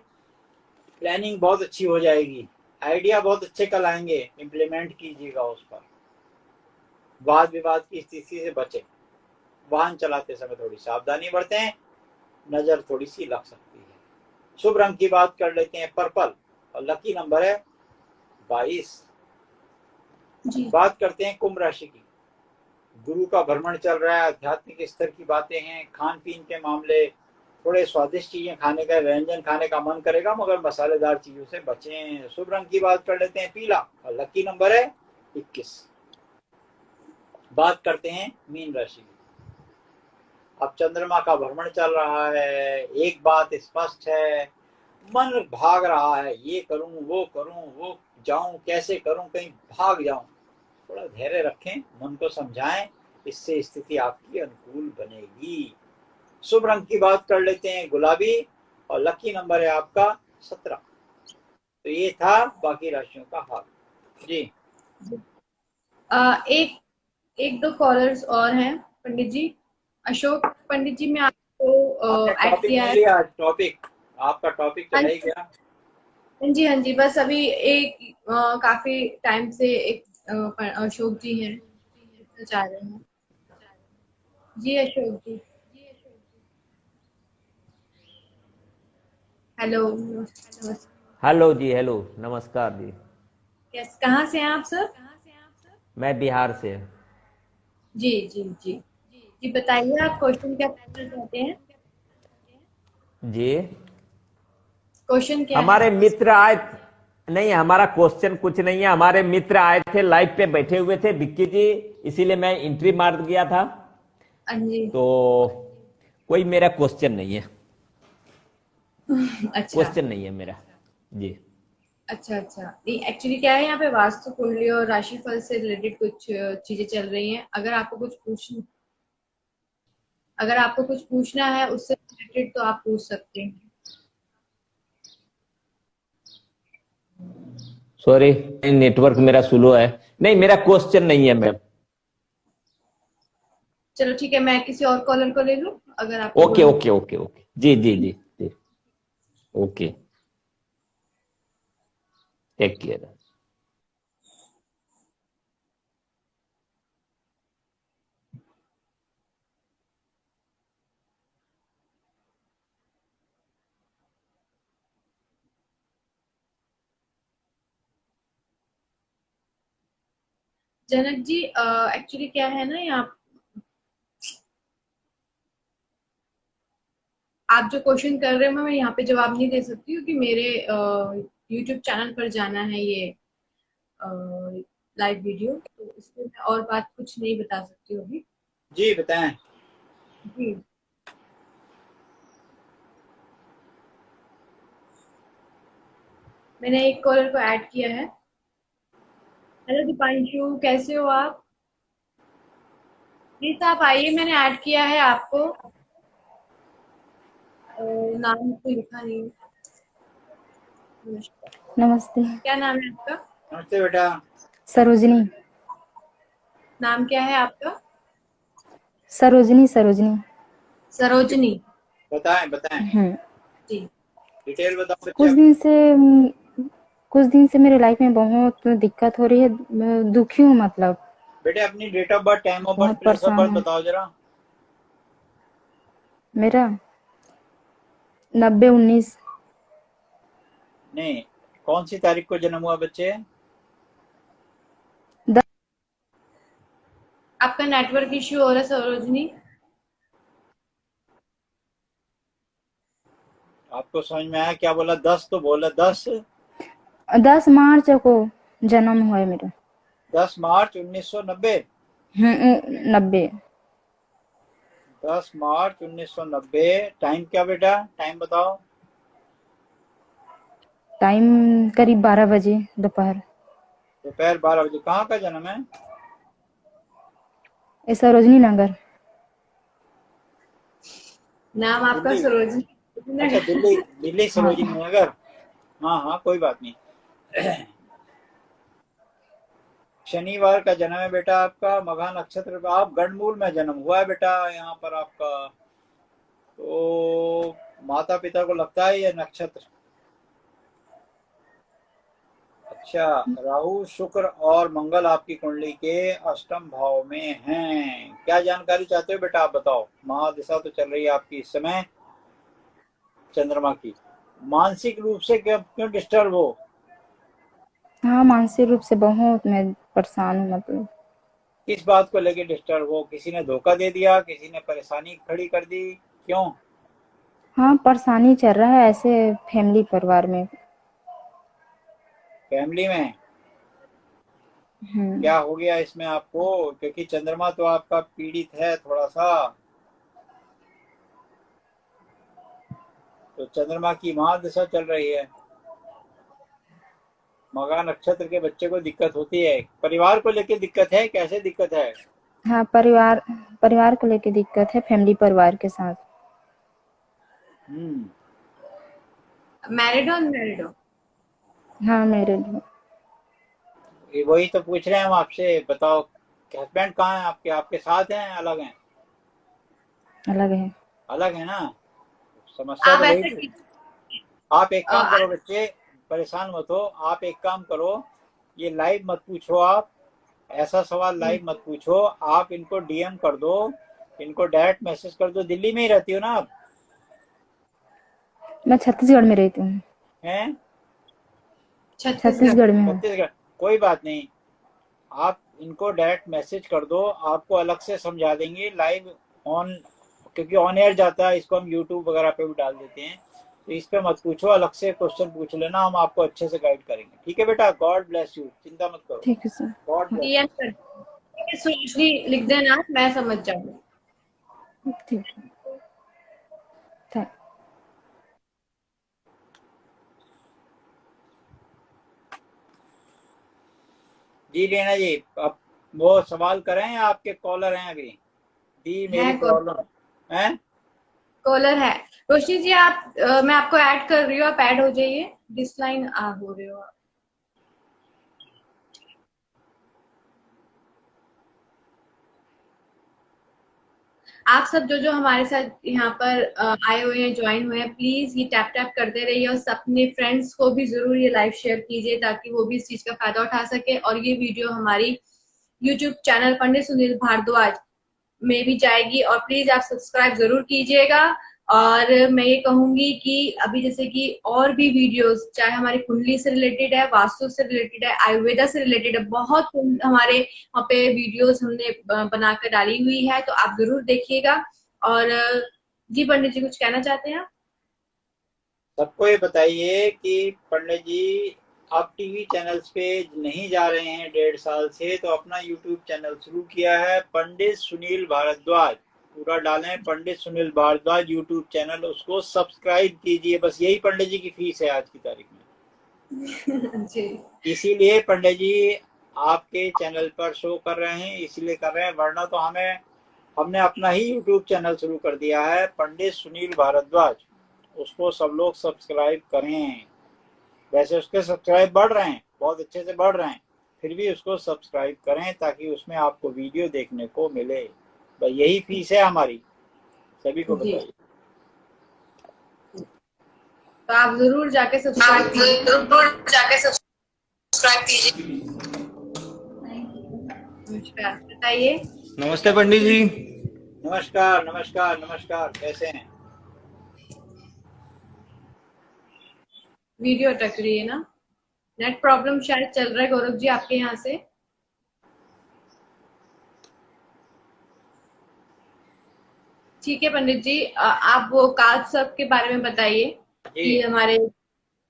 प्लानिंग बहुत अच्छी हो जाएगी, आइडिया बहुत अच्छे कल आएंगे, इम्प्लीमेंट कीजिएगा उस पर। वाद विवाद की स्थिति से बचें, वाहन चलाते समय थोड़ी सावधानी बरतें, नजर थोड़ी सी लग सकती है। शुभ रंग की बात कर लेते हैं पर्पल, और लकी नंबर है 22। जी। बात करते हैं कुंभ राशि की। गुरु का भ्रमण चल रहा है, आध्यात्मिक स्तर की बातें हैं, खान पीन के मामले, थोड़े स्वादिष्ट चीजें खाने का, व्यंजन खाने का मन करेगा, मगर मसालेदार चीजों से बचें। शुभ रंग की बात कर लेते हैं पीला, और लकी नंबर है 21। बात करते हैं मीन राशि की। अब चंद्रमा का भ्रमण चल रहा है, एक बात स्पष्ट है, मन भाग रहा है, ये करूं वो जाऊं, कैसे करूं, कहीं भाग जाऊं। थोड़ा धैर्य रखें, मन को समझाएं, इससे स्थिति आपकी अनुकूल बनेगी। शुभ रंग की बात कर लेते हैं गुलाबी, और लकी नंबर है आपका 17। तो ये था बाकी राशियों का हाल जी। एक एक दो कॉलर्स और हैं पंडित जी। अशोक पंडित जी, मैं आपने आपको ऐड टॉपिक किया नहीं है। लिया, टॉपिक आपका टॉपिक तो हाँ है ही जी, क्या। हाँ जी, हाँ जी, बस अभी एक काफी टाइम से एक अशोक जी हैं, पूछना चाह रहे हैं। जी अशोक जी, हेलो, नमस्ते। हेलो जी, हेलो, नमस्कार जी। कहाँ से हैं आप सर? मैं बिहार से। जी जी जी। जी बताइए, आप क्वेश्चन क्या पूछना चाहते हैं? जी, क्वेश्चन क्या है? हमारे मित्र आए। नहीं, हमारा क्वेश्चन कुछ नहीं है। हमारे मित्र आए थे, लाइव पे बैठे हुए थे, विक्की जी, इसीलिए मैं एंट्री मार दिया था। हाँ जी। तो कोई मेरा क्वेश्चन नहीं है। अच्छा क्वेश्चन नहीं है मेरा जी। अच्छा अच्छा। नहीं, एक्चुअली क्या है, यहाँ पे वास्तु कुंडली और राशिफल से रिलेटेड कुछ चीजें चल रही हैं। अगर आपको कुछ पूछना है उससे रिलेटेड तो आप पूछ सकते हैं। सॉरी, नेटवर्क मेरा स्लो है। नहीं, मेरा क्वेश्चन नहीं है मैम। चलो ठीक है, मैं किसी और कॉलर को ले लूं अगर आपको ओके बोलना ओके ओके ओके, जी जी जी जी। Okay, take care. Janak ji actually क्या है ना, यहाँ आप जो क्वेश्चन कर रहे हो मैं यहाँ पे जवाब नहीं दे सकती, क्योंकि मेरे यूट्यूब चैनल पर जाना है ये लाइव वीडियो, तो इसमें मैं और बात कुछ नहीं बता सकती हूँ अभी। जी बताएं। जी, मैंने एक कॉलर को ऐड किया है। हेलो दीपांशु, कैसे हो आप? प्लीज आप आइए, मैंने ऐड किया है आपको। नाम तो लिखा नहीं है। नमस्कार, नमस्ते। क्या नाम है आपका? नमस्ते बेटा। सरोजनी। नाम क्या है आपका? सरोजनी सरोजनी। सरोजनी। बताएं बताएं, जी, डिटेल बताओ बच्चे। कुछ दिन से मेरे लाइफ में बहुत दिक्कत हो रही है। मैं दुखी हूँ, मतलब बेटे अपनी date of birth, time of birth, बहुत प्लेस ऑफ परेशान बर्थ हूँ। बताओ जरा। मेरा 90-19। नहीं, कौन सी तारीख को जन्म हुआ बच्चे? आपका नेटवर्क इश्यू हो रहा है सरोजनी। आपको समझ में आया क्या बोला? 10 तो बोला, 10 10 मार्च को जन्म हुआ है मेरा। 10 मार्च 1990। 90। 10 मार्च 1990। टाइम क्या बेटा, टाइम बताओ। टाइम करीब 12 बजे दोपहर। दोपहर 12 बजे। कहाँ का जन्म है? सरोजनी नगर। नाम आपका दिल्ली। सरोजनी। अच्छा, दिल्ली, दिल्ली हाँ। सरोजिनी नगर। हाँ हाँ, कोई बात नहीं। शनिवार का जन्म है बेटा आपका, मघा नक्षत्र पे। आप गणमूल में जन्म हुआ है बेटा यहाँ पर आपका। तो माता पिता को लगता है ये नक्षत्र। अच्छा, राहु शुक्र और मंगल आपकी कुंडली के अष्टम भाव में हैं। क्या जानकारी चाहते हो बेटा, आप बताओ। महादिशा तो चल रही है आपकी इस समय चंद्रमा की। मानसिक रूप से क्यों क्यों डिस्टर्ब हो? हाँ, मानसिक रूप से बहुत मैं परेशान हूँ, मतलब किस बात को लेके डिस्टर्ब हो? किसी ने धोखा दे दिया, किसी ने परेशानी खड़ी कर दी, क्यों? हाँ, परेशानी चल रहा है ऐसे फैमिली परिवार में। फैमिली में क्या हो गया इसमें आपको? क्योंकि चंद्रमा तो आपका पीड़ित है थोड़ा सा। तो चंद्रमा की महादशा चल रही है। मघा नक्षत्र के बच्चे को दिक्कत होती है। परिवार को लेके दिक्कत है, कैसे दिक्कत है? हाँ, परिवार को लेके दिक्कत है, फैमिली परिवार के साथ। हम्म। मैरिड हो अनमैरिड हो? हाँ, मेरे लिए ये वही तो पूछ रहे हैं हम आपसे। बताओ, हस्बैंड कहाँ है आपके? आपके साथ हैं, अलग हैं? अलग है। अलग है ना। समस्या आप तो ऐसे वही। आप एक काम कीजिए, करो बच्चे, परेशान मत हो। आप एक काम करो, ये लाइव मत पूछो आप। ऐसा सवाल लाइव मत पूछो। आप इनको डीएम कर दो, इनको डायरेक्ट मैसेज कर दो। दिल्ली में ही रहती हो ना आप? मैं छत्तीसगढ़ में रहती हूँ। हैं? छत्तीसगढ़। छत्तीसगढ़ में हूँ। छत्तीसगढ़। कोई बात नहीं, आप इनको डायरेक्ट मैसेज कर दो, आपको अलग से समझा देंगे लाइव ऑन। क्योंकि ऑन एयर जाता है, इसको हम यूट्यूब वगैरह पे भी डाल देते हैं। तो इस पे मत पूछो, अलग से क्वेश्चन पूछ लेना, हम आपको अच्छे से गाइड करेंगे। ठीक है बेटा, गॉड ब्लेस यू, चिंता मत करो। ठीक है सर। गॉड ब्लेस डीएम कर, सुश्री लिख देना, मैं समझ जाऊंगी। ठीक है। थैंक। जी लेना जी। अब वो सवाल करें या आपके कॉलर हैं अभी? दी मेरी है प्रॉब्लम है। कॉलर है। रोशनी जी आप मैं आपको ऐड कर रही हूँ, आप ऐड हो जाइए। डिसलाइन हो रहे हो आप। आप सब जो जो हमारे साथ यहाँ पर आए हुए हैं, ज्वाइन हुए हैं, प्लीज ये टैप टैप करते रहिए और अपने फ्रेंड्स को भी जरूर ये लाइव शेयर कीजिए, ताकि वो भी इस चीज का फायदा उठा सके। और ये वीडियो हमारी यूट्यूब चैनल पंडित सुनील भारद्वाज में भी जाएगी, और प्लीज आप सब्सक्राइब जरूर कीजिएगा। और मैं ये कहूंगी कि अभी जैसे कि और भी वीडियोस, चाहे हमारी कुंडली से रिलेटेड है, वास्तु से रिलेटेड है, आयुर्वेदा से रिलेटेड है, बहुत हमारे वहाँ पे वीडियोस हमने बनाकर डाली हुई है, तो आप जरूर देखिएगा। और जी पंडित जी, कुछ कहना चाहते हैं आप? सबको ये बताइए कि पंडित जी आप टीवी चैनल्स पे नहीं जा रहे हैं 1.5 साल से, तो अपना यूट्यूब चैनल शुरू किया है पंडित सुनील भारद्वाज, पूरा डालें पंडित सुनील भारद्वाज यूट्यूब चैनल, उसको सब्सक्राइब कीजिए। बस यही पंडित जी की फीस है आज की तारीख में। जी इसीलिए पंडित जी आपके चैनल पर शो कर रहे हैं, इसीलिए कर रहे हैं, वरना तो हमने अपना ही यूट्यूब चैनल शुरू कर दिया है पंडित सुनील भारद्वाज, उसको सब लोग सब्सक्राइब करें। वैसे उसके सब्सक्राइब बढ़ रहे हैं, बहुत अच्छे से बढ़ रहे हैं, फिर भी उसको सब्सक्राइब करें ताकि उसमें आपको वीडियो देखने को मिले। भाई यही फीस है हमारी, सभी को जी, बताइए। तो आप जरूर जाके सब्सक्राइब कीजिए। नमस्कार, बताइए। नमस्ते पंडित जी। नमस्कार नमस्कार नमस्कार, कैसे हैं? वीडियो अटक रही है ना, नेट प्रॉब्लम शायद चल रहा है गौरव जी आपके यहाँ से। ठीक है पंडित जी, आप वो काल सर्प के बारे में बताइए कि हमारे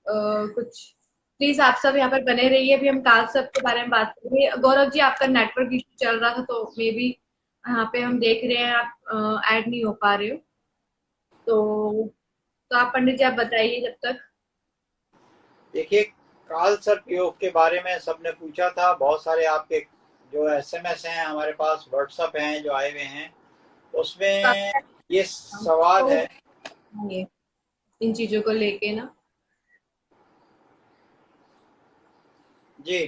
कुछ, प्लीज आप सब यहाँ पर बने रहिए, अभी हम काल सर्प के बारे में बात करेंगे। गौरव जी, आपका नेटवर्क इशू चल रहा था, तो मे बी यहाँ पे हम देख रहे हैं आप ऐड नहीं हो पा रहे हो, तो आप पंडित जी आप बताइए जब तक। देखिए, काल सर्प योग के बारे में सबने पूछा था, बहुत सारे आपके जो SMS हैं हमारे पास, व्हाट्सएप हैं जो आए हुए हैं, उसमें ये सवाल है इन चीजों को लेके ना। जी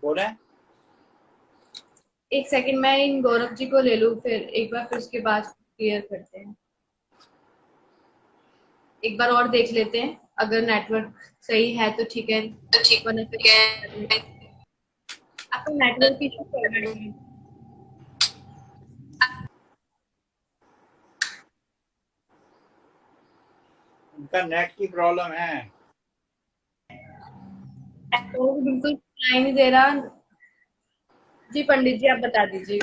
बोले। एक सेकंड, मैं इन गौरव जी को ले लूं, फिर एक बार, फिर उसके बाद क्लियर करते हैं। एक बार और देख लेते हैं, अगर नेटवर्क सही है तो ठीक है, वरना फिर आपका नेटवर्क इशू चल रहा है। उनका नेट की प्रॉब्लम है। तो बिल्कुल सुनाई नहीं दे रहा। जी पंडित जी आप बता दीजिए।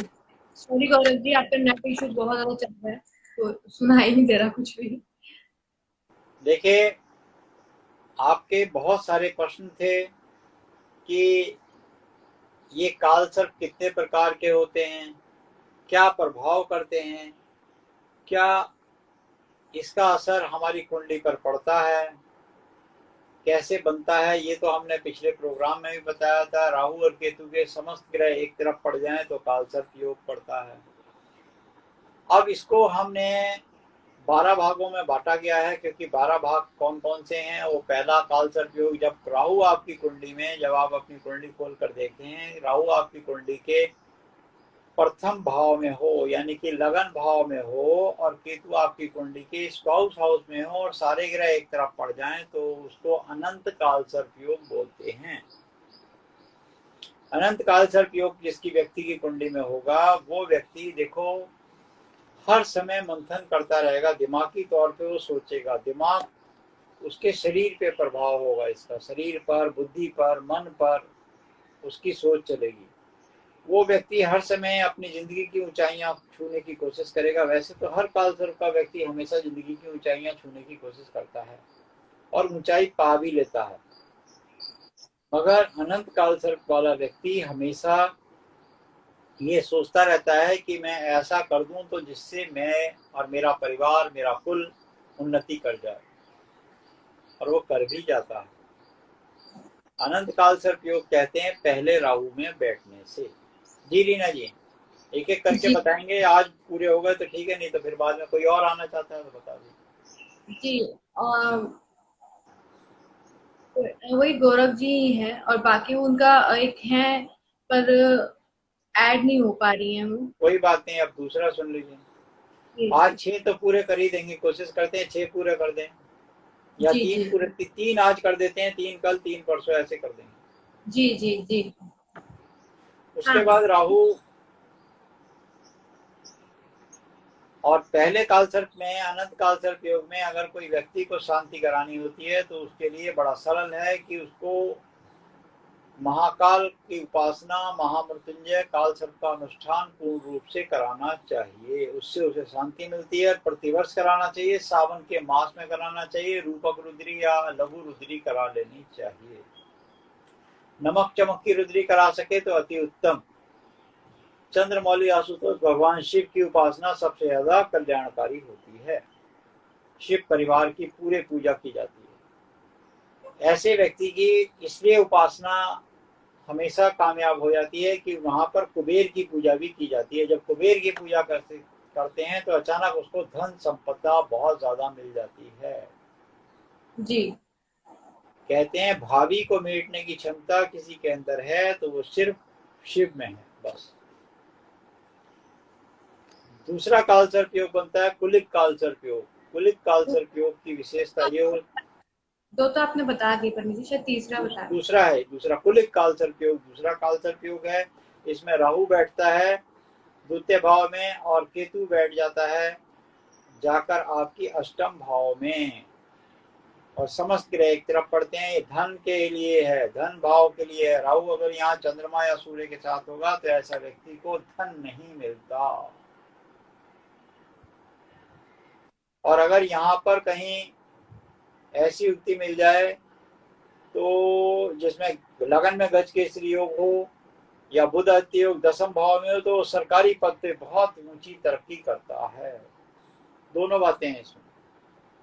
सॉरी गौरव जी, आपका नेट इशू बहुत ज्यादा चल रहा है, तो सुनाई नहीं दे रहा कुछ भी। देखिए, आपके बहुत सारे प्रश्न थे कि ये काल सर्प कितने प्रकार के होते हैं, क्या प्रभाव करते हैं, क्या इसका असर हमारी कुंडली पर पड़ता है, कैसे बनता है। ये तो हमने पिछले प्रोग्राम में भी बताया था, राहु और केतु के समस्त ग्रह एक तरफ पड़ जाएं तो काल सर्प योग पड़ता है। अब इसको हमने 12 भागों में बांटा गया है, क्योंकि 12 भाग कौन कौन से हैं। वो पहला काल सर्प योग, जब राहु आपकी कुंडली में, जब आप अपनी कुंडली खोल कर देखते हैं, राहु आपकी कुंडली के प्रथम भाव में हो, यानी कि लगन भाव में हो, और केतु आपकी कुंडली के स्पाउस हाउस में हो, और सारे ग्रह एक तरफ पड़ जाएं, तो उसको अनंत काल सर्प योग बोलते हैं। अनंत काल सर्प योग जिसकी व्यक्ति की कुंडली में होगा, वो व्यक्ति देखो हर समय मंथन करता रहेगा, दिमागी तौर पे वो सोचेगा, दिमाग उसके शरीर पे प्रभाव होगा, इसका शरीर पर, बुद्धि पर, मन पर उसकी सोच चलेगी। वो व्यक्ति हर समय अपनी जिंदगी की ऊंचाइयां छूने की कोशिश करेगा। वैसे तो हर काल सर्प का व्यक्ति हमेशा जिंदगी की ऊंचाइयां छूने की कोशिश करता है और ऊंचाई पा भी लेता है, मगर अनंत काल सर्प वाला व्यक्ति हमेशा ये सोचता रहता है कि मैं ऐसा कर दूं तो जिससे मैं और मेरा परिवार, मेरा कुल उन्नति कर जाए, और वो कर भी जाता है। अनंत काल सर्प योग कहते हैं पहले राहु में बैठने से। जी रीना जी, एक एक करके जी बताएंगे, आज पूरे हो गए तो ठीक है, नहीं तो फिर बाद में कोई और आना चाहता है तो बता दीजिए। जी, वही गौरव जी ही है, और बाकी उनका एक है, पर ऐड नहीं हो पा रही है वो। कोई बात नहीं, अब दूसरा सुन लीजिए। आज 6 तो पूरे कर ही देंगे, कोशिश करते हैं 6 पूरे कर दें, या जी 3 जी पूरे, 3 आज कर देते हैं, 3 कल, 3 परसों, ऐसे कर देंगे। जी जी जी। उसके हाँ बाद राहु और पहले काल सर्प में, अनंत काल सर्प योग में अगर कोई व्यक्ति को शांति करानी होती है तो उसके लिए बड़ा सरल है कि उसको महाकाल की उपासना, महामृत्युंजय काल सर्प का अनुष्ठान पूर्ण रूप से कराना चाहिए। उससे उसे शांति मिलती है। प्रतिवर्ष कराना चाहिए, सावन के मास में कराना चाहिए। रूपक रुद्री या लघु रुद्री करा लेनी चाहिए। नमक चमक की रुद्री करा सके तो अति उत्तम। चंद्रमौली आशुतोष भगवान शिव की उपासना सबसे ज्यादा कल्याणकारी होती है। शिव परिवार की पूरे पूजा की जाती है। ऐसे व्यक्ति की इसलिए उपासना हमेशा कामयाब हो जाती है कि वहां पर कुबेर की पूजा भी की जाती है। जब कुबेर की पूजा करते हैं तो अचानक उसको धन संपदा बहुत ज्यादा मिल जाती है। जी। कहते हैं भावी को मेटने की क्षमता किसी के अंदर है तो वो सिर्फ शिव में है, बस। दूसरा काल सर्प योग बनता है कुलिक काल सर्प योग। कुलिक काल सर्प योग की विशेषता ये हो, दो तो आपने बता दी परमी जी, शायद तीसरा बता दी। दूसरा कुलिक काल सर्प योग दूसरा काल सर्प योग है। इसमें राहु बैठता है द्वितीय भाव में और केतु बैठ जाता है जाकर आपकी अष्टम भाव में, और समस्त ग्रह एक तरफ पड़ते हैं। ये धन के लिए है, धन भाव के लिए है। राहु अगर यहाँ चंद्रमा या सूर्य के साथ होगा तो ऐसा व्यक्ति को धन नहीं मिलता। और अगर यहाँ पर कहीं ऐसी युक्ति मिल जाए तो जिसमें लगन में गज केसरी योग हो या बुध आदित्य योग दसम भाव में हो तो सरकारी पद पे बहुत ऊंची तरक्की करता है। दोनों बातें हैं इसमें।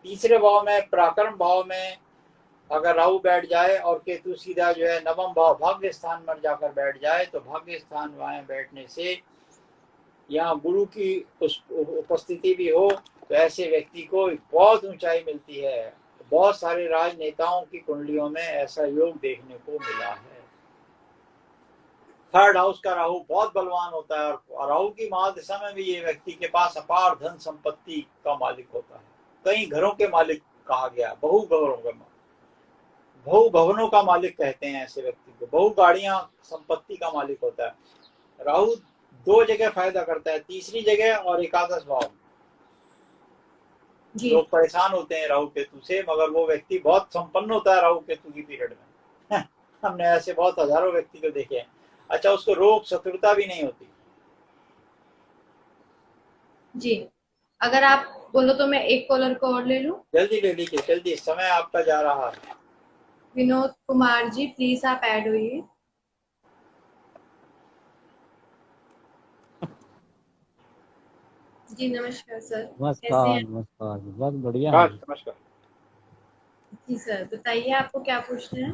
तीसरे भाव में पराक्रम भाव में अगर राहु बैठ जाए और केतु सीधा जो है नवम भाव भाग्य स्थान में जाकर बैठ जाए तो भाग्य स्थान वहां बैठने से यहाँ गुरु की उपस्थिति भी हो तो ऐसे व्यक्ति को बहुत ऊंचाई मिलती है। बहुत सारे राजनेताओं की कुंडलियों में ऐसा योग देखने को मिला है। थर्ड हाउस का राहु बहुत बलवान होता है और राहु की महादशा में भी ये व्यक्ति के पास अपार धन संपत्ति का मालिक होता है। कई घरों के मालिक कहा गया, बहु भवनों का मालिक कहते हैं ऐसे व्यक्ति को। बहु गाड़ियां संपत्ति का मालिक होता है। राहु दो जगह फायदा करता है, तीसरी जगह और एकादश भाव। लोग परेशान होते हैं राहु केतु से, मगर वो व्यक्ति बहुत संपन्न होता है राहु केतु की पीरियड में। हमने ऐसे बहुत हजारों व्यक्ति को देखे हैं। अच्छा, उसको रोग शत्रुता भी नहीं होती। जी, अगर आप बोलो तो मैं एक कॉलर को और ले लूं। जल्दी ले लीजिए, जल्दी, समय आपका जा रहा है। विनोद कुमार जी प्लीज आप ऐड होइए। जी नमस्कार सर। नमस्कार नमस्कार, बहुत बढ़िया। नमस्कार। जी सर बताइए आपको क्या पूछना है।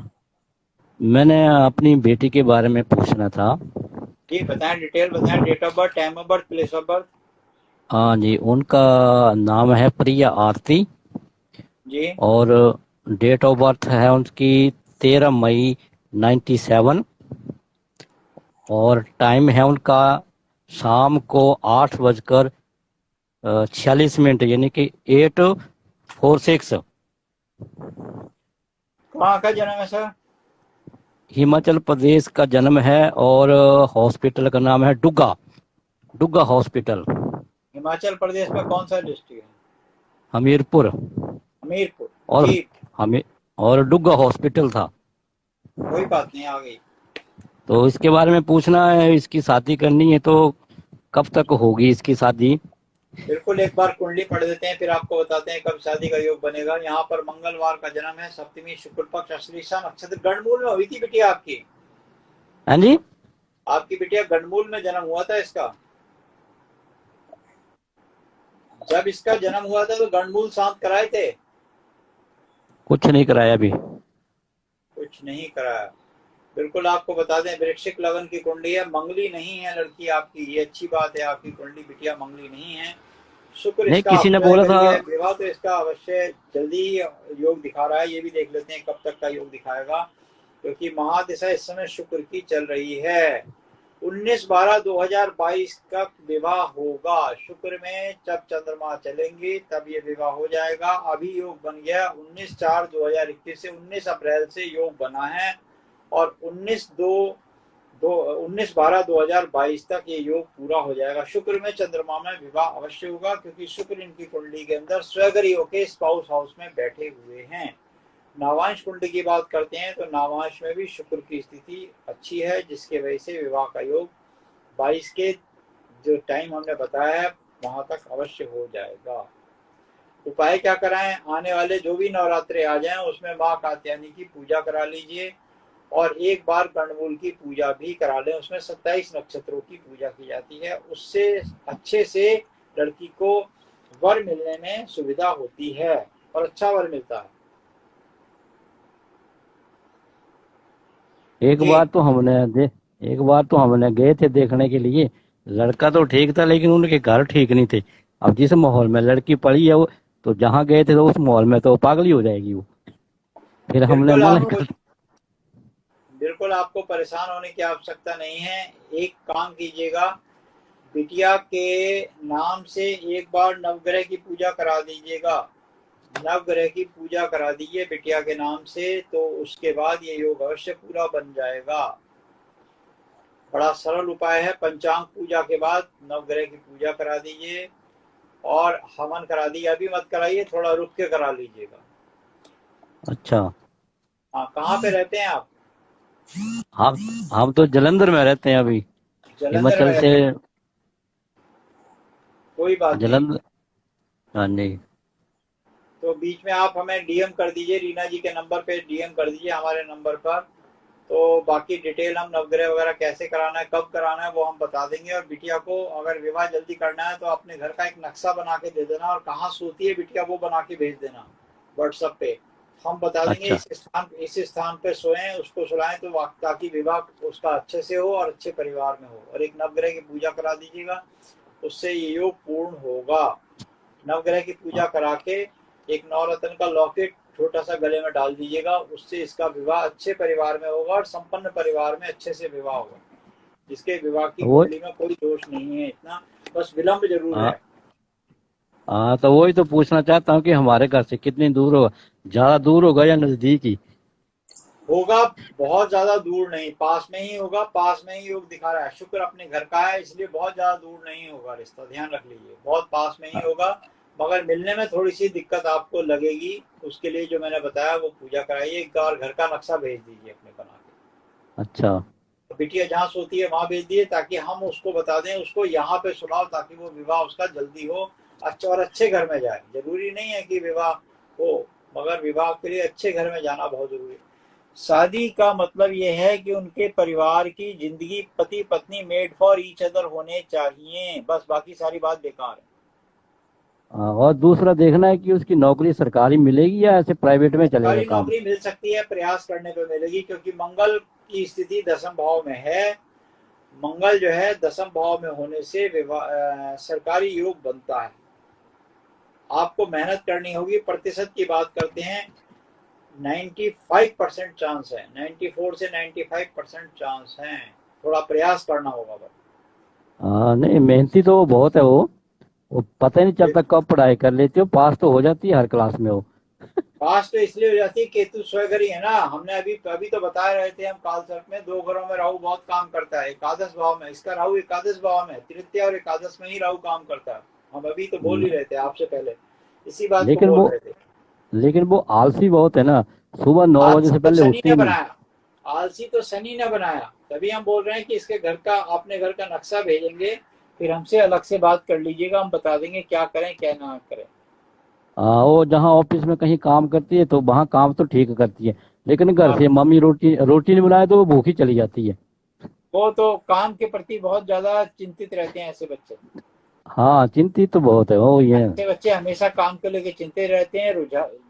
मैंने अपनी बेटी के बारे में पूछना था। जी बताएं, डिटेल बताएं। Date of birth, time of birth, place of birth. हाँ जी, उनका नाम है प्रिया आरती जी। और डेट ऑफ बर्थ है उनकी 13 मई 97 और टाइम है उनका शाम को 8:46 यानी कि 8:46। कहाँ का जन्म है सर? हिमाचल प्रदेश का जन्म है और हॉस्पिटल का नाम है डुग्गा हॉस्पिटल। हिमाचल प्रदेश में कौन सा डिस्ट्रिक्ट है? हमीरपुर। और डुग्गा हॉस्पिटल था। कोई बात नहीं, आ गई। तो इसके बारे में पूछना है, इसकी शादी करनी है तो कब तक होगी इसकी शादी? बिल्कुल, एक बार कुंडली पढ़ देते हैं फिर आपको बताते हैं कब शादी का योग बनेगा। यहाँ पर मंगलवार का जन्म है, सप्तमी शुक्ल पक्ष अश्लेषा नक्षत्र। गणमूल में हुई थी बिटिया आपकी? हाँ जी, आपकी बिटिया गणमूल में जन्म हुआ था इसका? जब इसका जन्म हुआ था तो गणमूल शांत कराए थे? कुछ नहीं कराया अभी। कुछ नहीं कराया। बिल्कुल आपको बता दें, वृश्चिक लगन की कुंडली है, मंगली नहीं है लड़की आपकी। ये अच्छी बात है, आपकी कुंडली बिटिया मंगली नहीं है। शुक्र नहीं, इसका किसी ने बोला था विवाह तो इसका अवश्य जल्दी योग दिखा रहा है। ये भी देख लेते हैं कब तक का योग दिखाएगा, क्योंकि महादशा इस समय शुक्र की चल रही है। 19/12/2022 तक विवाह होगा। शुक्र में जब चंद्रमा चलेंगे तब ये विवाह हो जाएगा। अभी योग बन गया 19/4/2021 से 19 अप्रैल से योग बना है और 19/2 19/12/2022 तक ये योग पूरा हो जाएगा। शुक्र में चंद्रमा में विवाह अवश्य होगा, क्योंकि शुक्र इनकी कुंडली के अंदर स्वगृही होके स्पाउस हाउस में बैठे हुए हैं। नावांश कुंडली की बात करते हैं तो नावांश में भी शुक्र की स्थिति अच्छी है, जिसके वजह से विवाह का योग 22 के जो टाइम हमने बताया है वहां तक अवश्य हो जाएगा। उपाय क्या कराएं? आने वाले जो भी नवरात्रे आ जाएं उसमें माँ कात्यायनी की पूजा करा लीजिए, और एक बार कर्णमूल की पूजा भी करा लें। उसमें 27 नक्षत्रों की पूजा की जाती है, उससे अच्छे से लड़की को वर मिलने में सुविधा होती है और अच्छा वर मिलता है। एक जी बार तो हमने गए थे देखने के लिए। लड़का तो ठीक था लेकिन उनके घर ठीक नहीं थे। अब जिस माहौल में लड़की पड़ी है वो, तो जहाँ गए थे तो उस माहौल में तो पागल ही हो जाएगी वो। फिर हमने बिल्कुल मना आपको कर। बिल्कुल आपको परेशान होने की आवश्यकता नहीं है। एक काम कीजिएगा, बिटिया के नाम से एक बार नवग्रह की पूजा करा दीजिएगा। नवग्रह की पूजा करा दीजिए बिटिया के नाम से, तो उसके बाद ये योग अवश्य पूरा बन जाएगा। बड़ा सरल उपाय है। पंचांग पूजा के बाद नवग्रह की पूजा करा दीजिए और हवन करा दीजिए। अभी मत कराइए, थोड़ा रुक के करा लीजिएगा। अच्छा। हाँ, कहाँ पे रहते हैं आप? हम तो जलंधर में रहते हैं अभी। जलंधर में हिमाचल से। रहते हैं? कोई बात नहीं। जलंधर। हाँ जी। तो बीच में आप हमें डीएम कर दीजिए, रीना जी के नंबर पे डीएम कर दीजिए हमारे नंबर पर। तो बाकी डिटेल हम नवग्रह वगैरह कैसे कराना है, कब कराना है, वो हम बता देंगे। और बिटिया को अगर विवाह जल्दी करना है तो अपने घर का एक नक्शा बना के दे देना, और कहाँ सोती है बिटिया वो बना के भेज देना व्हाट्सएप पे। हम बता देंगे अच्छा। इस स्थान पे सोएं, उसको सुलाएं, तो ताकि विवाह उसका अच्छे से हो और अच्छे परिवार में हो। और एक नवग्रह की पूजा करा दीजिएगा, उससे ये योग पूर्ण होगा। नवग्रह की पूजा करा के एक नवरत्न का लॉकेट छोटा सा गले में डाल दीजिएगा, उससे इसका विवाह अच्छे परिवार में होगा और संपन्न परिवार में अच्छे से विवाह होगा। जिसके विवाह की वो कुंडली में कोई दोष नहीं है, इतना बस विलंब जरूर हाँ। है। हाँ, तो वही तो पूछना चाहता हूँ कि हमारे घर से कितनी दूर होगा, ज्यादा दूर होगा या नजदीक ही? होगा बहुत ज्यादा दूर नहीं, पास में ही होगा। पास में ही योग दिखा रहा है, शुक्र अपने घर का है, इसलिए बहुत ज्यादा दूर नहीं होगा रिश्ता। ध्यान रख लीजिए, बहुत पास में ही होगा। मगर मिलने में थोड़ी सी दिक्कत आपको लगेगी। उसके लिए जो मैंने बताया वो पूजा कराइए। एक बार घर का नक्शा भेज दीजिए अपने बना के। अच्छा। तो बिटिया जहाँ सोती है वहां भेज दिए, ताकि हम उसको बता दें, उसको यहाँ पे सुनाओ, ताकि वो विवाह उसका जल्दी हो, अच्छा और अच्छे घर में जाए। जरूरी नहीं है कि विवाह हो, मगर विवाह के लिए अच्छे घर में जाना बहुत जरूरी है। शादी का मतलब यह है कि उनके परिवार की जिंदगी पति पत्नी मेड फॉर ईच अदर होने चाहिए, बस। बाकी सारी बात बेकार है। और दूसरा देखना है कि उसकी नौकरी सरकारी मिलेगी या ऐसे प्राइवेट में चलेगा सरकारी काम? नौकरी मिल सकती है, प्रयास करने पे मिलेगी, क्योंकि मंगल की स्थिति दसम भाव में है। मंगल जो है दसम भाव में होने से सरकारी योग बनता है। आपको मेहनत करनी होगी। प्रतिशत की बात करते हैं, 95% चांस है, 94 से 95% चांस है। थोड़ा प्रयास करना होगा बस। नहीं, मेहनती तो वो बहुत है वो पता ही नहीं चलता कब पढ़ाई कर लेती हो, पास तो हो जाती है हर क्लास में वो। पास तो इसलिए हो जाती है, केतु स्वगृही है ना। हमने अभी तो बता रहे थे हम काल सर्प में 2 घरों में राहु बहुत काम करता है। एकादश भाव में इसका राहु, एकादश भाव में, तृतीय और एकादश में ही राहु काम करता है। हम अभी तो बोल ही रहे थे आपसे पहले, इसी बात को लेकिन बोल वो रहे थे। लेकिन वो आलसी बहुत है ना, सुबह 9 बजे आलसी से तो पहले शनि उठती ने ही नहीं। बनाया, आलसी तो शनि ने बनाया। तभी हम बोल रहे हैं कि इसके घर का, अपने घर का नक्शा भेजेंगे, फिर हमसे अलग से बात कर लीजिएगा। हम बता देंगे क्या करें क्या ना करें। वो जहाँ ऑफिस में कहीं काम करती है तो वहाँ काम तो ठीक करती है, लेकिन घर हाँ, से मम्मी रोटी रोटी नहीं बनाए तो वो भूखी चली जाती है। वो तो काम के प्रति बहुत ज्यादा चिंतित रहते हैं ऐसे बच्चे। हाँ, चिंतित तो बहुत है वो ये। ऐसे बच्चे हमेशा काम को लेकर चिंतित रहते हैं,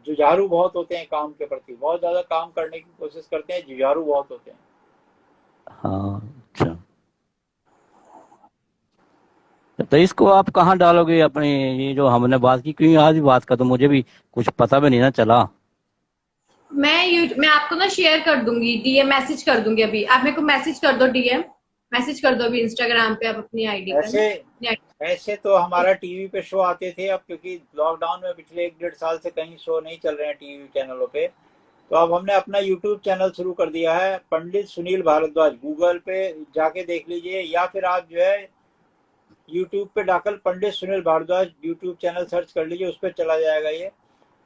जुझारू बहुत होते हैं काम के प्रति, बहुत ज्यादा काम करने की कोशिश करते हैं, जुझारू बहुत होते हैं। हाँ। अच्छा, तो इसको आप कहाँ डालोगे अपने, ये जो हमने बात की? क्योंकि आज बात का तो मुझे भी कुछ पता भी नहीं ना चला। मैं आपको ना शेयर कर दूंगी, डीएम मैसेज कर दूंगी। अभी आप मेरे को मैसेज कर दो, डीएम मैसेज कर दो अभी इंस्टाग्राम पे आप अपनी आईडी का ऐसे ना। ऐसे तो हमारा टीवी पे शो आते थे। अब क्योंकि लॉकडाउन में पिछले 1-1.5 साल से कहीं शो नहीं चल रहे हैं टीवी चैनलों पे, तो अब हमने अपना यूट्यूब चैनल शुरू कर दिया है, पंडित सुनील भारद्वाज। गूगल पे जाके देख लीजिए, या फिर आप जो है यूट्यूब पे डाकर Pandit Sunil Bhardwaj YouTube channel search कर लीजिए, उस पर चला जाएगा ये।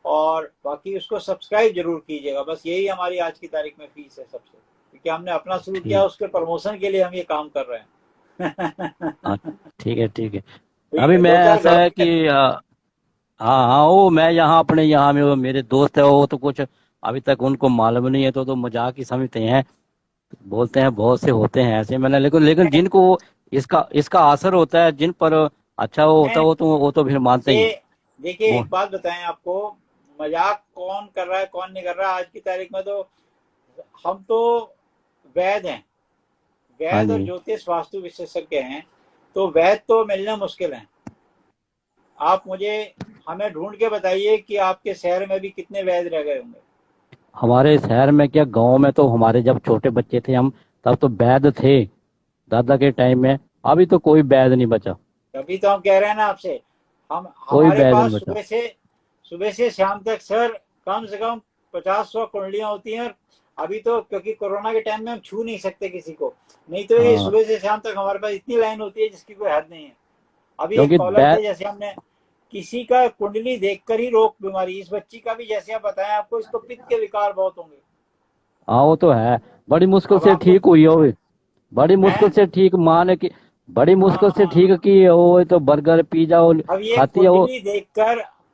और बाकी उसको सब्सक्राइब जरूर कीजिएगा। बस यही हमारी आज की तारीख में फीस है सबसे, क्योंकि हमने अपना शुरू किया, ठीक। उसके प्रमोशन के लिए हम ये काम कर रहे हैं। हाँ ठीक है ठीक है। ठीक अभी है, मैं दो चार ऐसा घर है कि हाँ हाँ, वो मैं यहाँ अपने यहाँ में वो मेरे दोस्त है, वो तो कुछ अभी तक उनको मालूम नहीं है, तो मजाक ही समझते हैं, बोलते हैं बहुत से होते हैं ऐसे। मैंने लेकिन लेकिन जिनको इसका इसका असर होता है, जिन पर अच्छा वो होता है, वो तो फिर मानते ही ये हैं। देखिए, वो एक बात बताएं आपको, मजाक कौन कर रहा है कौन नहीं कर रहा है, आज की तारीख में तो हम तो वैद्य हैं, हाँ वैद्य और जी। ज्योतिष वास्तु विशेषज्ञ हैं, तो वैद्य तो मिलना मुश्किल है। आप मुझे हमें ढूंढ के बताइए कि आपके शहर में भी कितने वैद्य रह गए होंगे। हमारे शहर में क्या, गांव में तो हमारे जब छोटे बच्चे थे हम, तब तो वैद थे, दादा के टाइम में। अभी तो कोई वैद नहीं बचा, तभी तो हम कह रहे हैं ना आपसे, हम कोई हमारे वैद नहीं पास बचा। सुबह से शाम तक सर कम से कम 50-100 कुंडलियां होती हैं। अभी तो क्योंकि कोरोना के टाइम में हम छू नहीं सकते किसी को, नहीं तो ये हाँ, सुबह से शाम तक हमारे पास इतनी लाइन होती है जिसकी कोई हद नहीं है। अभी एक क्योंकि कॉलर वैद, थे, जैसे हमने किसी का कुंडली देखकर ही रोग बीमारी, इस बच्ची का भी जैसे आप बताएं आपको, इसको पित्त के विकार बहुत होंगे। हाँ वो तो है, बड़ी मुश्किल अब से आपको ठीक हुई है वो, बड़ी मुश्किल है, से ठीक, मान कि बड़ी मुश्किल से हाँ, ठीक की वो, तो बर्गर पिज्जा वो अब ये खाती है वो।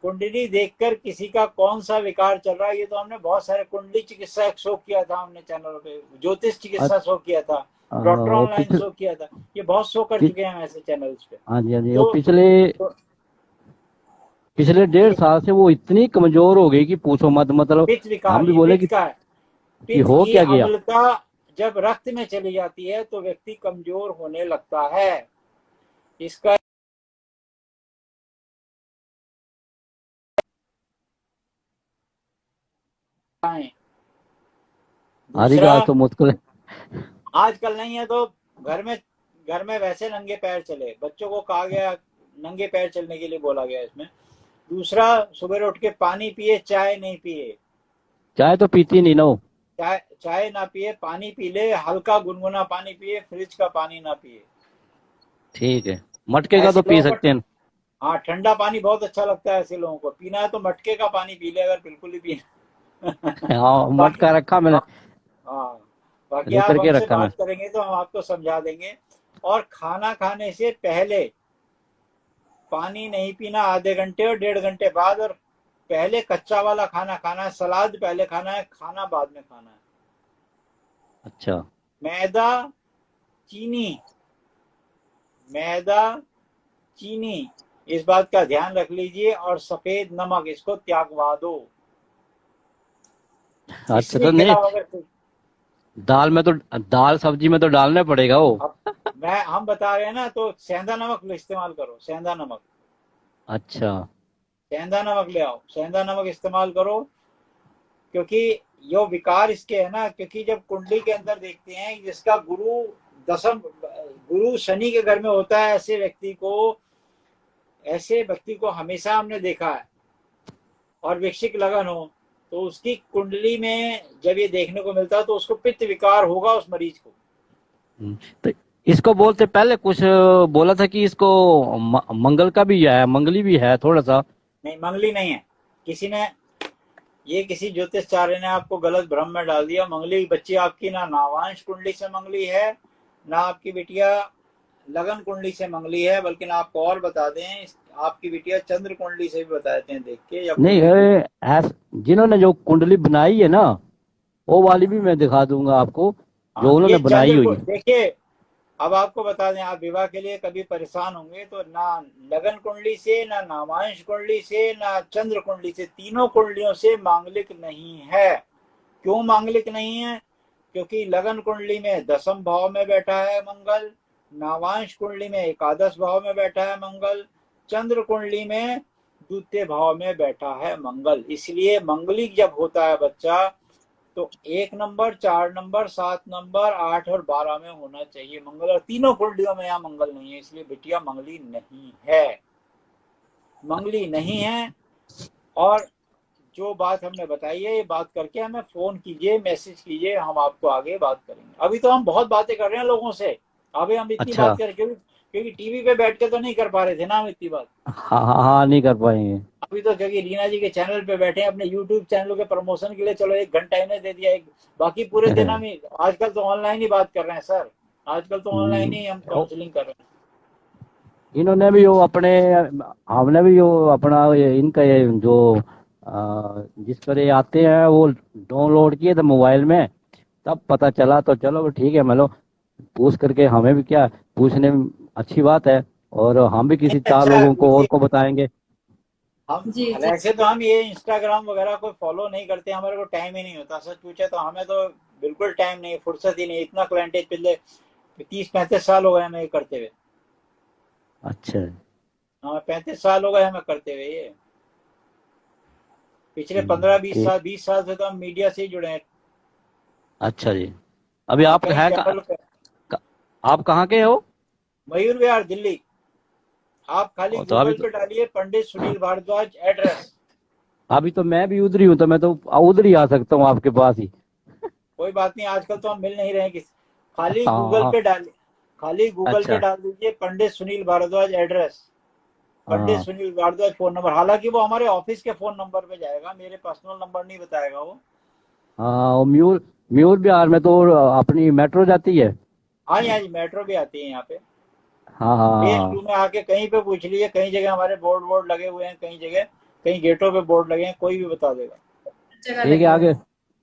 कुंडली देखकर किसी का कौन सा विकार चल रहा है, ये तो हमने बहुत सारे कुंडली चिकित्सा शो किया था हमने चैनल पे, ज्योतिष चिकित्सा शो किया था, डॉक्टर वो ऑनलाइन शो किया था, ये बहुत शो कर चुके हैं हम ऐसे चैनल्स पे। हाँ जी हाँ जी, वो तो, पिछले तो पिछले ये 1.5 साल से वो इतनी कमजोर हो गई कि पूछो मत, मतलब पित्त विकार, हम भी ये बोले पित्त का है। कि पित्त हो की क्या गया। अम्लता जब रक्त में चली जाती है तो व्यक्ति कमजोर होने लगता है। इसका है। आधी दूसरा, गाज तो मुश्किल है। आजकल नहीं है तो घर में वैसे नंगे पैर चले, बच्चों को कहा गया नंगे पैर चलने के लिए बोला गया इसमें। दूसरा, सुबह उठ के पानी पिए, चाय नहीं पिए, चाय तो पीती नहीं ना वो। चाय ना पिए, पानी पी ले, हल्का गुनगुना पानी पिए, फ्रिज का पानी ना पिए। ठीक है, मटके का ऐसे तो पी लोगों सकते को, हैं। हाँ, ठंडा पानी बहुत अच्छा लगता है ऐसे लोगों को, पीना है तो मटके का पानी पी ले, अगर बिल्कुल ही पीना। हाँ बाकी, मटका रखा मैंने, हाँ, बाकी आप लेकर के हमसे रखा मैं। बात करेंगे तो हम आपको समझा देंगे। और खाना खाने से पहले पानी नहीं पीना, आधे घंटे और 1.5 घंटे बाद, और पहले कच्चा वाला खाना खाना है, सलाद पहले खाना है, खाना बाद में खाना है। अच्छा। मैदा, चीनी, मैदा, चीनी, इस बात का ध्यान रख लीजिए, और सफेद नमक, इसको त्यागवा दो। अच्छा इसके तो नहीं, खिलाफ अगर दाल में तो, दाल सब्जी में तो डालना पड़ेगा वो। अब हम बता रहे हैं ना, तो सेंधा नमक इस्तेमाल करो, सेंधा नमक, अच्छा। सेंधा नमक ले आओ, सेंधा नमक इस्तेमाल करो। क्योंकि यो विकार इसके है ना, क्योंकि जब कुंडली के अंदर देखते हैं जिसका गुरु शनि के घर में होता है, ऐसे व्यक्ति को हमेशा हमने देखा है, और वृश्चिक लगन हो तो उसकी कुंडली में जब ये देखने को मिलता है तो उसको पित्त विकार होगा उस मरीज को। तो इसको बोलते पहले कुछ बोला था कि इसको मंगल का भी है, मंगली भी है थोड़ा सा। नहीं, मंगली नहीं है, किसी ज्योतिषाचार्य ने आपको गलत भ्रम में डाल दिया। मंगली बच्ची आपकी ना नावांश कुंडली से मंगली है, ना आपकी बिटिया लगन कुंडली से मंगली है, बल्कि ना आपको और बता दें, आपकी बिटिया चंद्र कुंडली से भी बता देते हैं देख के, या नहीं जिन्होंने जो कुंडली बनाई है ना, वो वाली भी मैं दिखा दूंगा आपको, जो ये उन्होंने बनाई चंद्र हुई को है। देखिए। अब आपको बता दें, आप विवाह के लिए कभी परेशान होंगे तो ना लगन कुंडली से, ना नामांश कुंडली से, ना चंद्र कुंडली से, तीनों कुंडलियों से मांगलिक नहीं है। क्यों मांगलिक नहीं है? क्योंकि लगन कुंडली में 10वें भाव में बैठा है मंगल, नावांश कुंडली में 11वें भाव में बैठा है मंगल, चंद्र कुंडली में 2 भाव में बैठा है मंगल। इसलिए मंगलिक जब होता है बच्चा, तो 1 नंबर, 4 नंबर, 7 नंबर, 8 और 12 में होना चाहिए मंगल, और तीनों कुंडलियों में यहाँ मंगल नहीं है, इसलिए बिटिया मंगली नहीं है, मंगली नहीं है। और जो बात हमने बताई है ये बात करके हमें फोन कीजिए, मैसेज कीजिए, हम आपको आगे बात करेंगे। अभी तो हम बहुत बातें कर रहे हैं लोगों से, अभी हम इतनी अच्छा। बात करें क्योंकि टीवी पे बैठ के तो नहीं कर पा रहे थे ना हम इतनी बात। हाँ हाँ हाँ, नहीं कर पाएंगे। अभी तो क्योंकि रीना जी के चैनल पे बैठे हैं, अपने यूट्यूब चैनल के प्रमोशन के लिए, चलो 1 घंटा इन्हें दे दिया, बाकी पूरे दिन हम आजकल तो ऑनलाइन ही बात कर रहे हैं सर, आजकल तो ऑनलाइन ही हम काउंसलिंग कर रहे हैं। इन्होंने भी वो अपने, हमने भी वो अपना इनका ये जो जिस पर ये आते हैं वो डाउनलोड किए थे मोबाइल में, तब पता चला। तो चलो ठीक है, मतलब पूछ करके हमें भी क्या पूछने में अच्छी बात है, और हम भी किसी 4 अच्छा, लोगों को और को बताएंगे। हम जी जी वैसे तो हम ये इंस्टाग्राम वगैरह को फॉलो नहीं करते, हमारे को टाइम ही नहीं होता, सच पूछे तो हमें तो बिल्कुल टाइम नहीं, फुर्सत ही नहीं। इतना क्लाइंटेज पिछले 30-35 साल हो गए हमें ये करते हुए। अच्छा। हाँ, 35 साल हो गए हमें करते हुए ये। पिछले 15-20 ठीक। साल 20 साल से तो हम मीडिया से ही जुड़े हैं। अच्छा जी। अभी हाँ, आप कहीं हैं चैनल पे, आप कहाँ के हो? मयूर विहार दिल्ली। आप खाली तो अभी गूगल पे डालिए पंडित सुनील भारद्वाज एड्रेस, अभी तो मैं भी उधर ही हूँ, तो मैं तो उधर ही आ सकता हूँ आपके पास ही। कोई बात नहीं, आजकल तो हम मिल नहीं रहे किसी, खाली गूगल हाँ। पे डालिए, खाली गूगल पे अच्छा। डाल दीजिए पंडित सुनील भारद्वाज एड्रेस, पंडित हाँ सुनील भारद्वाज फोन नंबर। हालांकि वो हमारे ऑफिस के फोन नंबर पे जाएगा, मेरे पर्सनल नंबर नहीं बताएगा वो। हाँ, वो म्यूर म्यूर बिहार में तो अपनी मेट्रो जाती है। हाँ जी, हाँ जी, मेट्रो भी आती है यहाँ पे। हाँ हाँ फेज हाँ। 2 में आके कहीं पे पूछ लीजिए, कई जगह हमारे बोर्ड लगे हुए हैं, कई जगह कई गेटों पे बोर्ड लगे हैं, कोई भी बता देगा। जगह ठीक है, लगे हुए आगे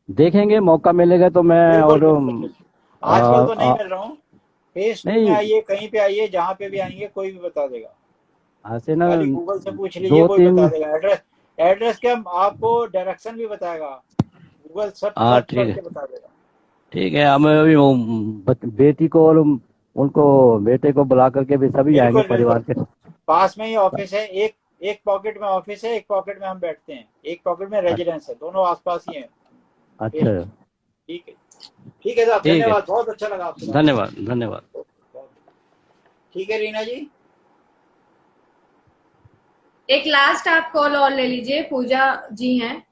देखेंगे, मौका मिलेगा तो मैं। बिल्कुल और बिल्कुल बिल्कुल। आ, आजकल तो नहीं आ, मिल रहा हूँ, फेज 2 में नहीं, आइए, कहीं पे आइए, जहाँ पे भी आएंगे कोई भी बता देगा। ऐसे ना खाली गूगल से पूछ लीजिए, दो कोई बता तीन। देगा। एड्रेस क्या, आपको डायरेक्शन भी बताएगा, गूगल सर्च हाँ सर्च ठीक है। करके बता देगा। ठीक है, हम अभी वो बेटी को और उनको बेटे को बुला करके भी सभी आएंगे बिल्कुल बिल्कुल, परिवार के। पास में ही ऑफिस है, एक एक पॉकेट में ऑफिस है, एक पॉकेट में हम बैठते हैं, एक पॉकेट में रेजिडेंस है, दोनों आसपास ही है। अच्छा। ठीक है, ठीक है साहब, ठीक है, धन्यवाद, बहुत अच्छा लगा आपसे बात धन्यवाद धन्यवाद। करके। ठीक है रीना जी, एक लास्ट आप कॉल और ले लीजिए, पूजा जी हैं,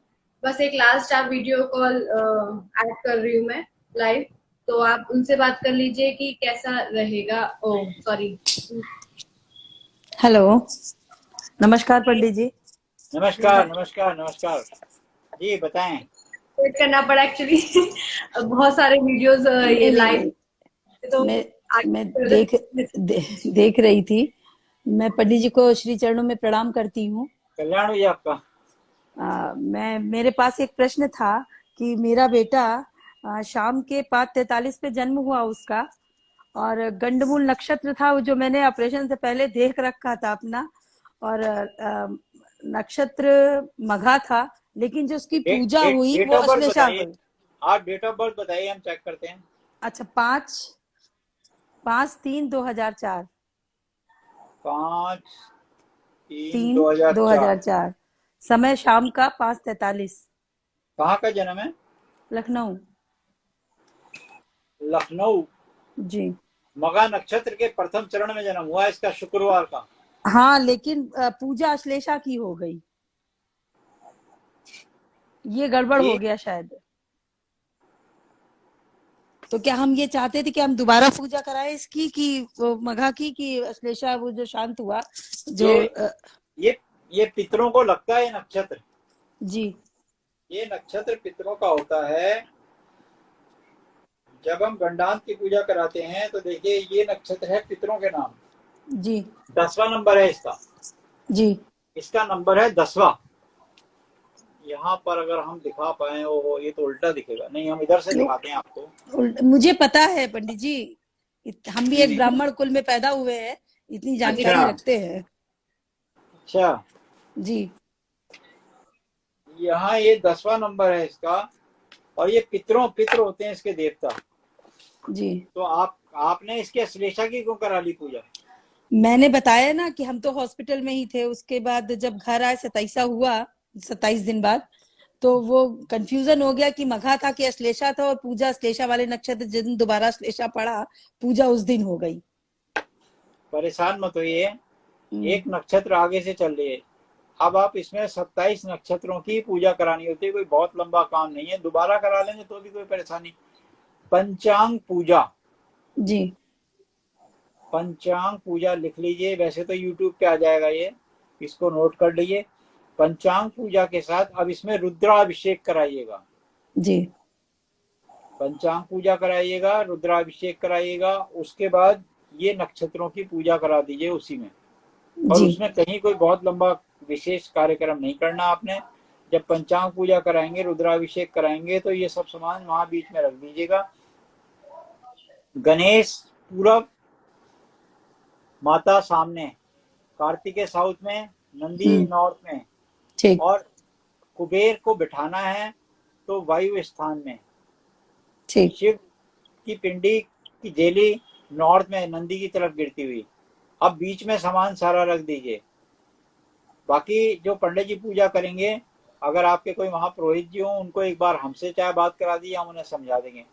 बस एक लास्ट आप वीडियो कॉल ऐड कर रही हूँ मैं लाइव, तो आप उनसे बात कर लीजिए कि कैसा रहेगा। ओ सॉरी, हेलो, नमस्कार पंडित जी। नमस्कार नमस्कार नमस्कार जी, बताएं। वेट करना पड़ा एक्चुअली बहुत सारे वीडियोस ये नहीं नहीं लाइव, नहीं, तो मैं देख रही थी। मैं पंडित जी को श्री चरणों में प्रणाम करती हूँ। कल्याण हुई आपका। मेरे पास एक प्रश्न था कि मेरा बेटा शाम के 5:43 पे जन्म हुआ उसका, और गंडमूल नक्षत्र था वो, जो मैंने ऑपरेशन से पहले देख रखा था अपना, और नक्षत्र मघा था, लेकिन जो उसकी पूजा हुई डेट वो ऑफ बर्थ अश्लेषा बताइए, हुई। आप डेट ऑफ बर्थ बताइए, हम चेक करते हैं। अच्छा, 5/3/2004। 5/3/2004। 2004, समय शाम का 5:43। कहाँ का जन्म है? लखनऊ। लखनऊ। जी मगा नक्षत्र के प्रथम चरण में जन्म हुआ इसका, शुक्रवार का। हाँ, लेकिन पूजा अश्लेषा की हो गई, ये गड़बड़ हो गया शायद। तो क्या हम ये चाहते थे कि हम दोबारा पूजा कराएं इसकी, कि वो मघा की, कि अश्लेषा वो जो शांत हुआ जो ये पितरों को लगता है नक्षत्र। जी, ये नक्षत्र पितरों का होता है। जब हम गंडांत की पूजा कराते हैं तो देखिए, ये नक्षत्र है पितरों के नाम जी 10वां नंबर है इसका। जी। इसका नंबर है 10वां। यहाँ पर अगर हम दिखा पाए, ओ ये तो उल्टा दिखेगा, नहीं हम इधर से दिखाते हैं आपको। मुझे पता है पंडित जी, हम भी एक ब्राह्मण कुल में पैदा हुए हैं, इतनी जानकारी रखते हैं। अच्छा जी। यहाँ ये 10वां नंबर है इसका, और ये पितर होते हैं इसके देवता जी। तो आपने इसकी अश्लेषा की क्यों करा ली पूजा? मैंने बताया ना कि हम तो हॉस्पिटल में ही थे, उसके बाद जब घर आए 27 हुआ, 27 दिन बाद, तो वो कंफ्यूजन हो गया कि मघा था कि अश्लेषा था, और पूजा अश्लेषा वाले नक्षत्र जिस दिन दोबारा अश्लेषा पड़ा, पूजा उस दिन हो गई। परेशान मत होइए, एक नक्षत्र आगे से चल रही है। अब आप इसमें 27 नक्षत्रों की पूजा करानी होती है, कोई बहुत लंबा काम नहीं है, दोबारा करा लेंगे तो भी कोई परेशानी। पंचांग पूजा, जी पंचांग पूजा लिख लीजिए, वैसे तो यूट्यूब पे आ जाएगा ये, इसको नोट कर लीजिए। पंचांग पूजा के साथ अब इसमें रुद्राभिषेक कराइएगा। जी पंचांग पूजा कराइएगा, रुद्राभिषेक कराइएगा, उसके बाद ये नक्षत्रों की पूजा करा दीजिए उसी में। और जी उसमें कहीं कोई बहुत लंबा विशेष कार्यक्रम नहीं करना आपने। जब पंचांग पूजा कराएंगे, रुद्राभिषेक कराएंगे, तो ये सब सामान वहां बीच में रख दीजिएगा। गणेश पूरब, माता सामने, कार्तिकेय साउथ में, नंदी नॉर्थ में, ठीक और कुबेर को बिठाना है तो वायु स्थान में। ठीक शिव की पिंडी की जेली नॉर्थ में नंदी की तरफ गिरती हुई। अब बीच में सामान सारा रख दीजिए। बाकी जो पंडित जी पूजा करेंगे, अगर आपके कोई महापुरोहित जी हो, उनको एक बार हमसे चाहे बात करा दी, हम उन्हें समझा देंगे।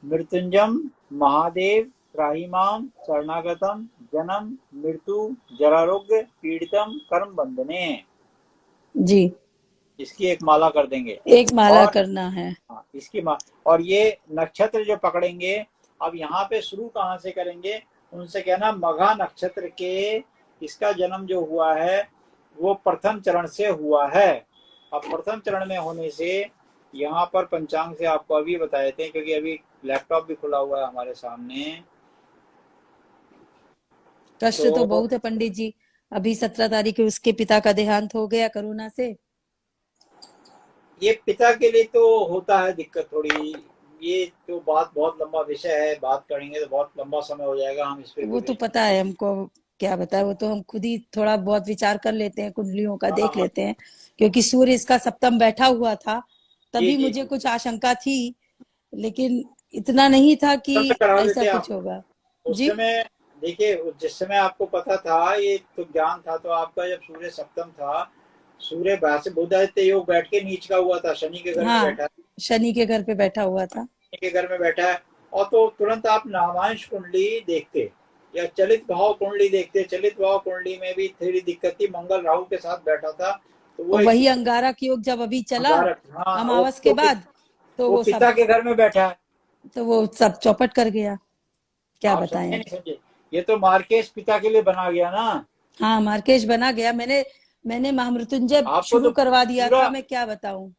मृत्युंजम महादेव त्राहिमाम शरणागतम जन्म मृत्यु जरारोग्य पीड़ितम कर्म बंधने, जी इसकी एक माला कर देंगे। एक माला और करना है। हाँ, इसकी और ये नक्षत्र जो पकड़ेंगे, अब यहाँ पे शुरू कहाँ से करेंगे, उनसे कहना मघा नक्षत्र के इसका जन्म जो हुआ है वो प्रथम चरण से हुआ है। अब प्रथम चरण में होने से यहाँ पर पंचांग से आपको अभी बताए थे, क्योंकि अभी लैपटॉप भी खुला हुआ है हमारे सामने। कष्ट तो बहुत है पंडित जी। अभी 17 तारीख को उसके पिता का देहांत हो गया कोरोना से। ये पिता के लिए तो होता है दिक्कत थोड़ी, ये तो बात बहुत लंबा विषय है, बात करेंगे तो बहुत लंबा समय हो जाएगा, हम इस पे वो तो पता है हमको, क्या बताए, वो तो हम खुद ही थोड़ा बहुत विचार कर लेते हैं, कुंडलियों का देख लेते हैं, क्योंकि सूर्य इसका सप्तम बैठा हुआ था, तभी मुझे कुछ आशंका थी, लेकिन इतना नहीं था कि ऐसा कुछ होगा। उस समय देखिए, जिस समय आपको पता था, ये तो ज्ञान था, तो आपका जब सूर्य सप्तम था, सूर्य से बुधादित्य योग बैठ के नीच का हुआ था, शनि के घर में बैठा, शनि के घर पे बैठा हुआ था, शनि के घर में बैठा है। और तो तुरंत आप नामांश कुंडली देखते या चलित भाव कुंडली देखते। चलित भाव कुंडली में भी थोड़ी दिक्कत थी, मंगल राहु के साथ बैठा था, तो वो वही अंगारक योग जब अभी चला अमावस के बाद, तो वो पिता के घर में बैठा है, तो वो सब चौपट कर गया। क्या बताएं, ये तो मार्केश पिता के लिए बना गया ना। हाँ, मार्केश बना गया। मैंने महामृत्युंजय शुरू करवा दिया था, मैं क्या बताऊं।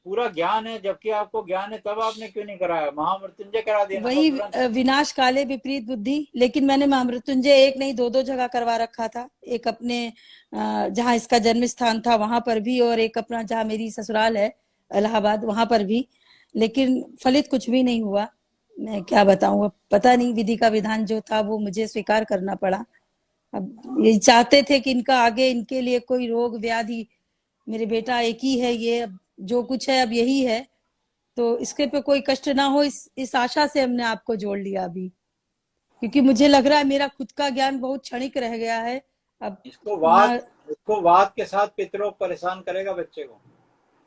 पूरा ज्ञान है, जबकि आपको ज्ञान है, तब आपने क्यों नहीं कराया? महामृत्युंजय करा दिया। वही विनाश काले विपरीत बुद्धि। लेकिन मैंने महामृत्युंजय एक नहीं दो जगह करवा रखा था। एक अपने जहाँ इसका जन्म स्थान था वहां पर भी, और एक अपना जहाँ मेरी ससुराल है इलाहाबाद, वहां पर भी, लेकिन फलित कुछ भी नहीं हुआ। मैं क्या बताऊं, पता नहीं, विधि का विधान जो था वो मुझे स्वीकार करना पड़ा। अब ये चाहते थे कि इनका आगे इनके लिए कोई रोग व्याधि, मेरे बेटा एक ही है, ये जो कुछ है अब यही है, तो इसके पे कोई कष्ट ना हो, इस आशा से हमने आपको जोड़ लिया अभी, क्योंकि मुझे लग रहा है मेरा खुद का ज्ञान बहुत क्षणिक रह गया है। अब इसको वात के साथ पितरों परेशान करेगा बच्चे को।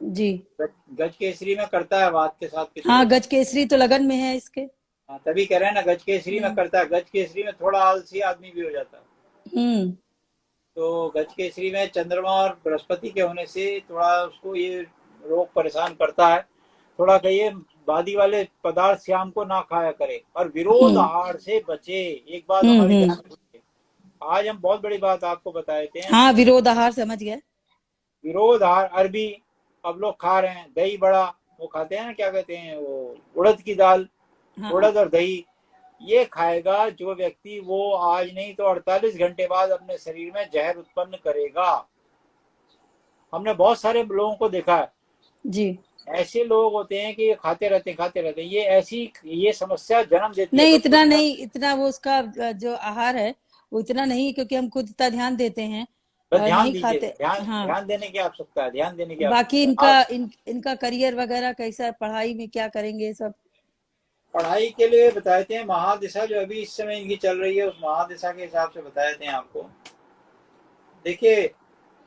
जी, गज केसरी में करता है वात के साथ पितरों। हाँ, गज केसरी तो लगन में है इसके। हाँ, तभी कह रहे हैं ना, गज केसरी में करता है। गज केसरी में थोड़ा आलसी आदमी भी हो जाता है। तो गज केसरी में चंद्रमा और बृहस्पति के होने से थोड़ा उसको ये रोग परेशान करता है। थोड़ा कहिए बादी वाले पदार्थ शाम को ना खाया करे, और विरोध आहार से बचे। एक बात हमारी आज हम बहुत बड़ी बात आपको बताए थे। हाँ, विरोध आहार समझ गए। विरोध आहार अरबी अब लोग खा रहे हैं, दही बड़ा वो खाते हैं ना, क्या कहते हैं वो, उड़द की दाल, उड़द और दही, ये खाएगा जो व्यक्ति, वो आज नहीं तो 48 घंटे बाद अपने शरीर में जहर उत्पन्न करेगा। हमने बहुत सारे लोगों को देखा है जी, ऐसे लोग होते हैं कि ये खाते रहते हैं, ये समस्या जन्म देती नहीं, है। इतना नहीं, इतना वो उसका जो आहार है वो इतना नहीं, क्योंकि हम खुद इतना ध्यान देते हैं, ध्यान नहीं खाते। ध्यान देने की आवश्यकता है, ध्यान देने की। बाकी इनका करियर वगैरह कैसा है, पढ़ाई में क्या करेंगे सब? पढ़ाई के लिए बताए थे महादिशा जो अभी इस समय इनकी चल रही है, उस महादिशा के हिसाब से बताए थे आपको। देखिए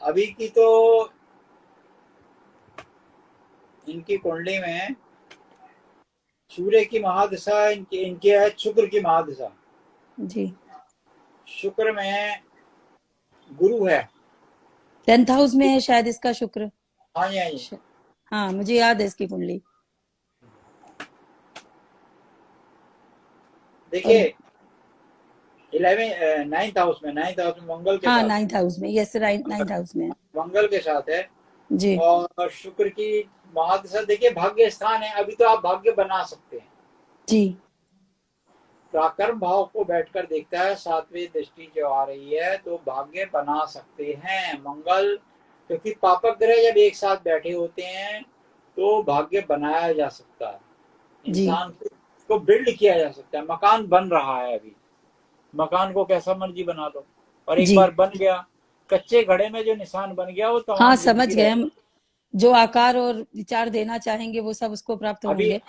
अभी की तो इनकी कुंडली में सूर्य की महादिशा, इनकी है शुक्र की महादिशा जी। शुक्र में गुरु है, 10th हाउस में है शायद इसका शुक्र। हाँ जी, हाँ जी। हाँ, मुझे याद है इसकी कुंडली। देखिए 9th हाउस में मंगल के हाँ, साथ, 9th हाउस में, यस, राइट, 9th हाउस में मंगल के साथ है। जी। और शुक्र की महादशा, देखिए भाग्य स्थान है, अभी तो आप भाग्य बना सकते हैं। जी। पराक्रम भाव को बैठकर देखता है, 7वीं दृष्टि जो आ रही है, तो भाग्य बना सकते हैं मंगल, क्योंकि पापक ग्रह जब एक साथ बैठे होते हैं तो भाग्य बनाया जा सकता है, जी। इंसान को बिल्ड किया जा सकता है। मकान बन रहा है अभी, मकान को कैसा मर्जी बना लो, और एक जी। बार बन गया, कच्चे घड़े में जो निशान बन गया वो तमाम हाँ, जिंदगी समझ गए रहेगा। हम। जो आकार और विचार देना चाहेंगे वो सब उसको प्राप्त अभी होंगे।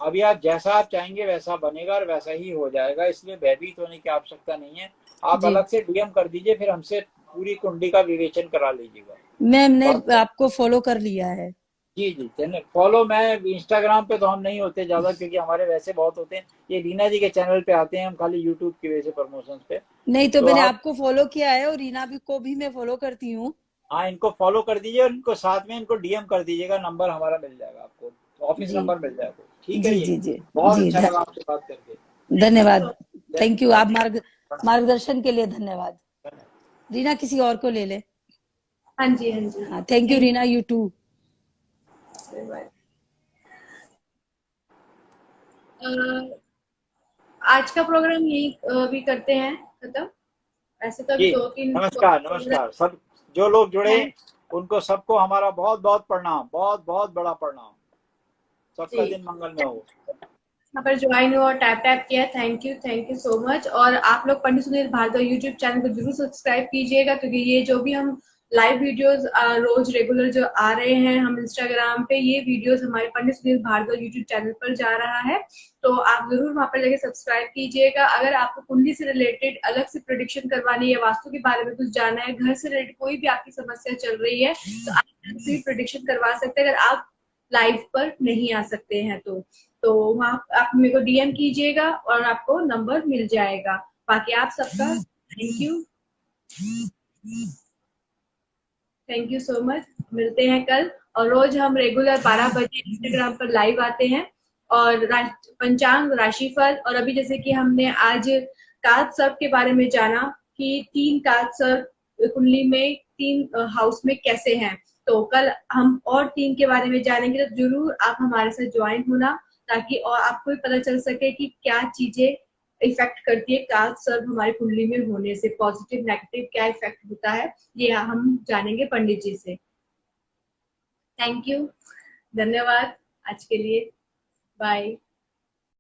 अभी आप जैसा आप चाहेंगे वैसा बनेगा और वैसा ही हो जाएगा, इसलिए भयभीत होने की आवश्यकता नहीं है। आप जी। अलग से डीएम कर दीजिए, फिर हमसे पूरी कुंडली का विवेचन करा लीजिएगा। मैंने और आपको फॉलो कर लिया है। जी जी, फॉलो, मैं इंस्टाग्राम पे तो हम नहीं होते ज्यादा, क्योंकि हमारे वैसे बहुत होते हैं, ये रीना जी के चैनल पे आते हैं हम खाली यूट्यूब की वजह से प्रमोशन पे। नहीं तो तो मैंने आप, आपको फॉलो किया है और रीना भी को भी मैं फॉलो करती हूँ। हाँ, इनको फॉलो कर दीजिए और इनको साथ में इनको डीएम कर दीजिएगा, नंबर हमारा मिल जाएगा आपको, ऑफिस जी नंबर मिल जाएगा। ठीक है जी जी, जी जी बहुत जी। अच्छा लगा आपसे बात करके। धन्यवाद। Thank you. आप धन्यवाद। मार्गदर्शन के लिए धन्यवाद। रीना किसी और को ले ले। हाँ जी, हाँ जी। हाँ, thank you Reena, you too. आज का प्रोग्राम यही भी करते हैं खत्म। ऐसे तो अभी जी, 2-3 नमस्कार नमस्कार सब जो लोग जुड़े, हैं उनको सबको हमारा बहुत बहुत प्रणाम, बहुत बहुत बड़ा प्रणाम। सबका जी। दिन मंगलमय हो। यहाँ पर ज्वाइन हुआ और टैप टैप किया, थैंक यू सो मच। और आप लोग पंडित सुनील भारद्वाज यूट्यूब चैनल को जरूर सब्सक्राइब कीजिएगा, क्योंकि ये जो भी हम लाइव वीडियोस रोज रेगुलर जो आ रहे हैं हम इंस्टाग्राम पे, ये वीडियोस हमारे पंडित सुनील भारद्वाज यूट्यूब चैनल पर जा रहा है, तो आप जरूर वहां पर जाके सब्सक्राइब कीजिएगा। अगर आपको कुंडली से रिलेटेड अलग से प्रेडिक्शन करवानी है, वास्तु के बारे में कुछ जानना है, घर से रिलेटेड कोई भी आपकी समस्या चल रही है, तो आप प्रेडिक्शन करवा सकते हैं, अगर आप लाइव पर नहीं आ सकते हैं तो वहाँ आप मेरे को डीएम कीजिएगा और आपको नंबर मिल जाएगा। बाकी आप सबका थैंक यू सो मच। मिलते हैं कल, और रोज हम रेगुलर 12 बजे इंस्टाग्राम पर लाइव आते हैं, और पंचांग, राशिफल, और अभी जैसे कि हमने आज काज सर्प के बारे में जाना कि 3 काज सर्प कुंडली में 3 हाउस में कैसे हैं, तो कल हम और 3 के बारे में जानेंगे। तो जरूर आप हमारे साथ ज्वाइन होना, ताकि और आपको भी पता चल सके कि क्या चीजें इफेक्ट करती है काज सर्प हमारी कुंडली में होने से, पॉजिटिव नेगेटिव क्या इफेक्ट होता है, ये हम जानेंगे पंडित जी से। थैंक यू, धन्यवाद आज के लिए, बाय।